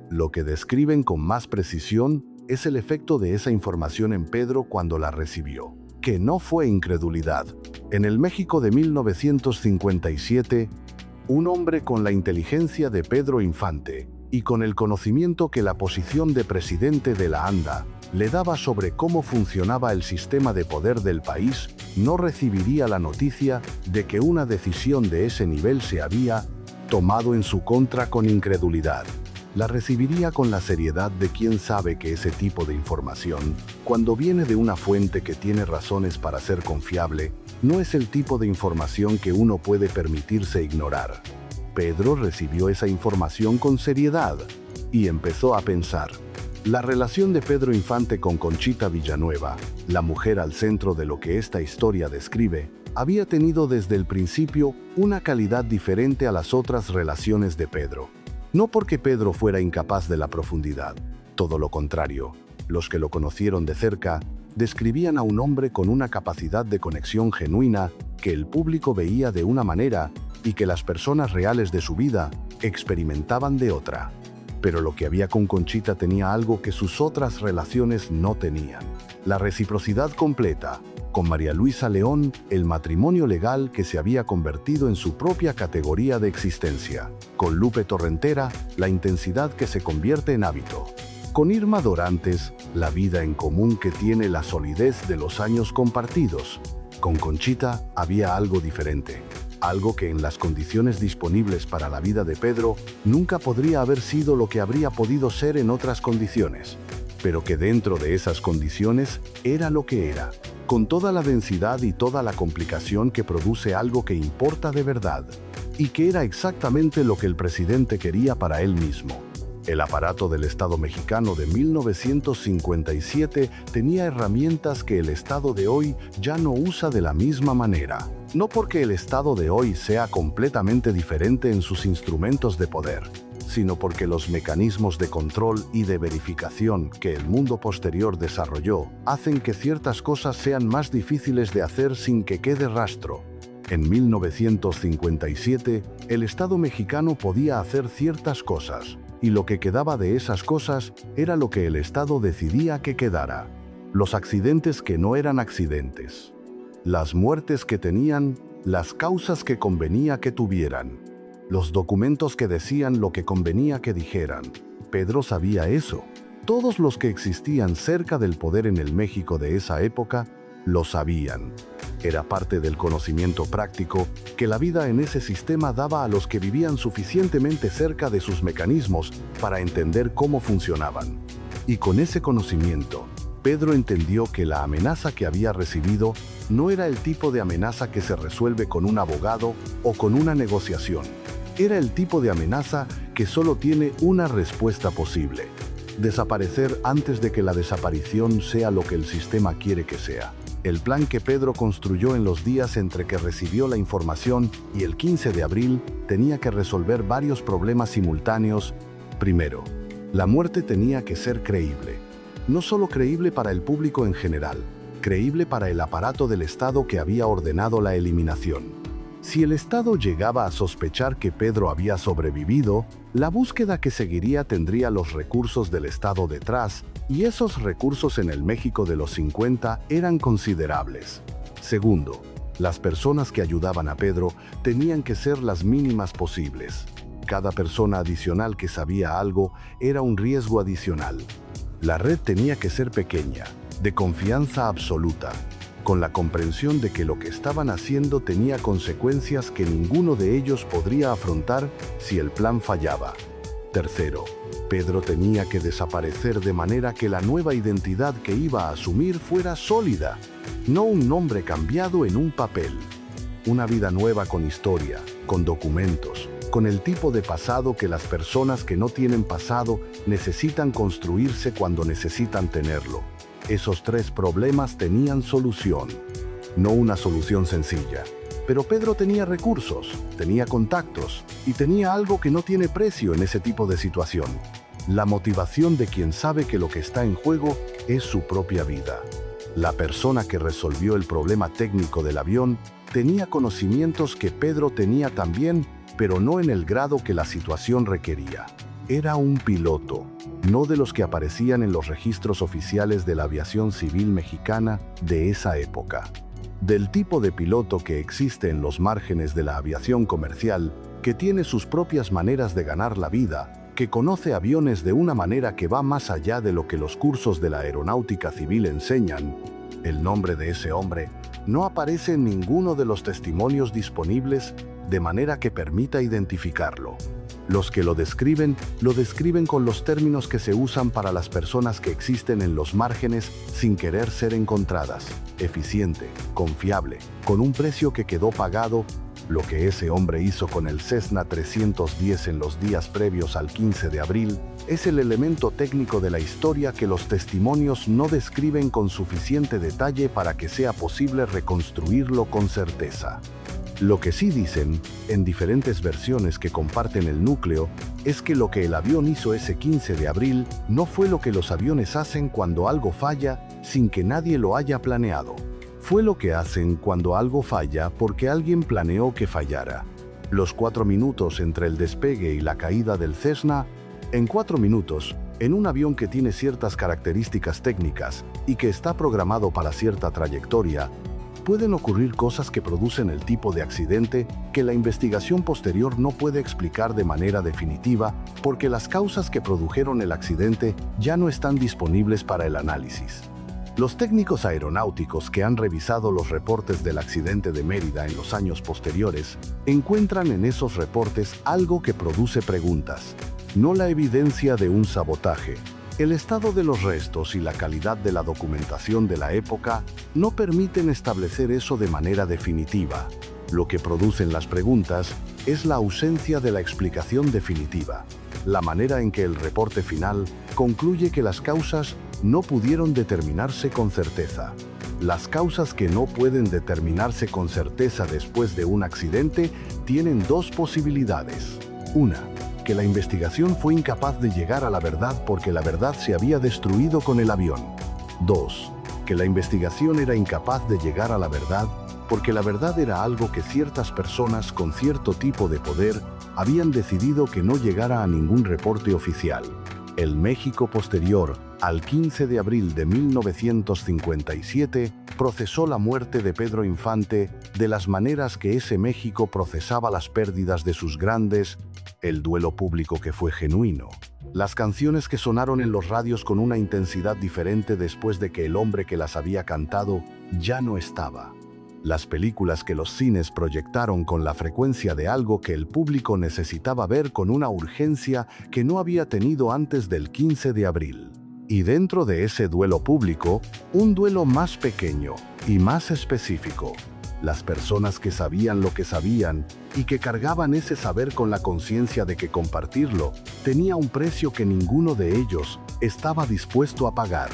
Lo que describen con más precisión es el efecto de esa información en Pedro cuando la recibió, que no fue incredulidad. En el México de 1957, un hombre con la inteligencia de Pedro Infante y con el conocimiento que la posición de presidente de la ANDA le daba sobre cómo funcionaba el sistema de poder del país, no recibiría la noticia de que una decisión de ese nivel se había tomado en su contra con incredulidad. La recibiría con la seriedad de quien sabe que ese tipo de información, cuando viene de una fuente que tiene razones para ser confiable, no es el tipo de información que uno puede permitirse ignorar. Pedro recibió esa información con seriedad y empezó a pensar. La relación de Pedro Infante con Conchita Villanueva, la mujer al centro de lo que esta historia describe, había tenido desde el principio una calidad diferente a las otras relaciones de Pedro. No porque Pedro fuera incapaz de la profundidad, todo lo contrario. Los que lo conocieron de cerca describían a un hombre con una capacidad de conexión genuina que el público veía de una manera y que las personas reales de su vida experimentaban de otra. Pero lo que había con Conchita tenía algo que sus otras relaciones no tenían: la reciprocidad completa. Con María Luisa León, el matrimonio legal que se había convertido en su propia categoría de existencia. Con Lupe Torrentera, la intensidad que se convierte en hábito. Con Irma Dorantes, la vida en común que tiene la solidez de los años compartidos. Con Conchita había algo diferente, algo que en las condiciones disponibles para la vida de Pedro nunca podría haber sido lo que habría podido ser en otras condiciones, pero que dentro de esas condiciones era lo que era, con toda la densidad y toda la complicación que produce algo que importa de verdad, y que era exactamente lo que el presidente quería para él mismo. El aparato del Estado mexicano de 1957 tenía herramientas que el Estado de hoy ya no usa de la misma manera. No porque el Estado de hoy sea completamente diferente en sus instrumentos de poder, sino porque los mecanismos de control y de verificación que el mundo posterior desarrolló hacen que ciertas cosas sean más difíciles de hacer sin que quede rastro. En 1957, el Estado mexicano podía hacer ciertas cosas, y lo que quedaba de esas cosas era lo que el Estado decidía que quedara. Los accidentes que no eran accidentes. Las muertes que tenían las causas que convenía que tuvieran. Los documentos que decían lo que convenía que dijeran. Pedro sabía eso. Todos los que existían cerca del poder en el México de esa época lo sabían. Era parte del conocimiento práctico que la vida en ese sistema daba a los que vivían suficientemente cerca de sus mecanismos para entender cómo funcionaban. Y con ese conocimiento, Pedro entendió que la amenaza que había recibido no era el tipo de amenaza que se resuelve con un abogado o con una negociación. Era el tipo de amenaza que solo tiene una respuesta posible: desaparecer antes de que la desaparición sea lo que el sistema quiere que sea. El plan que Pedro construyó en los días entre que recibió la información y el 15 de abril tenía que resolver varios problemas simultáneos. Primero, la muerte tenía que ser creíble. No solo creíble para el público en general, creíble para el aparato del Estado que había ordenado la eliminación. Si el Estado llegaba a sospechar que Pedro había sobrevivido, la búsqueda que seguiría tendría los recursos del Estado detrás, y esos recursos en el México de los 50 eran considerables. Segundo, las personas que ayudaban a Pedro tenían que ser las mínimas posibles. Cada persona adicional que sabía algo era un riesgo adicional. La red tenía que ser pequeña, de confianza absoluta, con la comprensión de que lo que estaban haciendo tenía consecuencias que ninguno de ellos podría afrontar si el plan fallaba. Tercero, Pedro tenía que desaparecer de manera que la nueva identidad que iba a asumir fuera sólida, no un nombre cambiado en un papel. Una vida nueva con historia, con documentos, con el tipo de pasado que las personas que no tienen pasado necesitan construirse cuando necesitan tenerlo. Esos tres problemas tenían solución. No una solución sencilla. Pero Pedro tenía recursos, tenía contactos y tenía algo que no tiene precio en ese tipo de situación: la motivación de quien sabe que lo que está en juego es su propia vida. La persona que resolvió el problema técnico del avión tenía conocimientos que Pedro tenía también, pero no en el grado que la situación requería. Era un piloto, no de los que aparecían en los registros oficiales de la aviación civil mexicana de esa época. Del tipo de piloto que existe en los márgenes de la aviación comercial, que tiene sus propias maneras de ganar la vida, que conoce aviones de una manera que va más allá de lo que los cursos de la aeronáutica civil enseñan. El nombre de ese hombre no aparece en ninguno de los testimonios disponibles, de manera que permita identificarlo. Los que lo describen con los términos que se usan para las personas que existen en los márgenes sin querer ser encontradas: eficiente, confiable, con un precio que quedó pagado. Lo que ese hombre hizo con el Cessna 310 en los días previos al 15 de abril es el elemento técnico de la historia que los testimonios no describen con suficiente detalle para que sea posible reconstruirlo con certeza. Lo que sí dicen, en diferentes versiones que comparten el núcleo, es que lo que el avión hizo ese 15 de abril no fue lo que los aviones hacen cuando algo falla sin que nadie lo haya planeado. Fue lo que hacen cuando algo falla porque alguien planeó que fallara. Los 4 minutos entre el despegue y la caída del Cessna. En 4 minutos, en un avión que tiene ciertas características técnicas y que está programado para cierta trayectoria, pueden ocurrir cosas que producen el tipo de accidente que la investigación posterior no puede explicar de manera definitiva porque las causas que produjeron el accidente ya no están disponibles para el análisis. Los técnicos aeronáuticos que han revisado los reportes del accidente de Mérida en los años posteriores encuentran en esos reportes algo que produce preguntas, no la evidencia de un sabotaje. El estado de los restos y la calidad de la documentación de la época no permiten establecer eso de manera definitiva. Lo que producen las preguntas es la ausencia de la explicación definitiva, la manera en que el reporte final concluye que las causas no pudieron determinarse con certeza. Las causas que no pueden determinarse con certeza después de un accidente tienen 2 posibilidades. Una, que la investigación fue incapaz de llegar a la verdad porque la verdad se había destruido con el avión. 2. Que la investigación era incapaz de llegar a la verdad porque la verdad era algo que ciertas personas con cierto tipo de poder habían decidido que no llegara a ningún reporte oficial. El México posterior al 15 de abril de 1957 procesó la muerte de Pedro Infante de las maneras que ese México procesaba las pérdidas de sus grandes, el duelo público que fue genuino, las canciones que sonaron en los radios con una intensidad diferente después de que el hombre que las había cantado ya no estaba, las películas que los cines proyectaron con la frecuencia de algo que el público necesitaba ver con una urgencia que no había tenido antes del 15 de abril. Y dentro de ese duelo público, un duelo más pequeño y más específico. Las personas que sabían lo que sabían y que cargaban ese saber con la conciencia de que compartirlo tenía un precio que ninguno de ellos estaba dispuesto a pagar.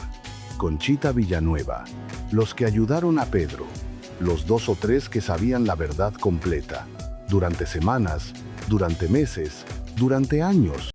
Conchita Villanueva, los que ayudaron a Pedro, los 2 o 3 que sabían la verdad completa, durante semanas, durante meses, durante años.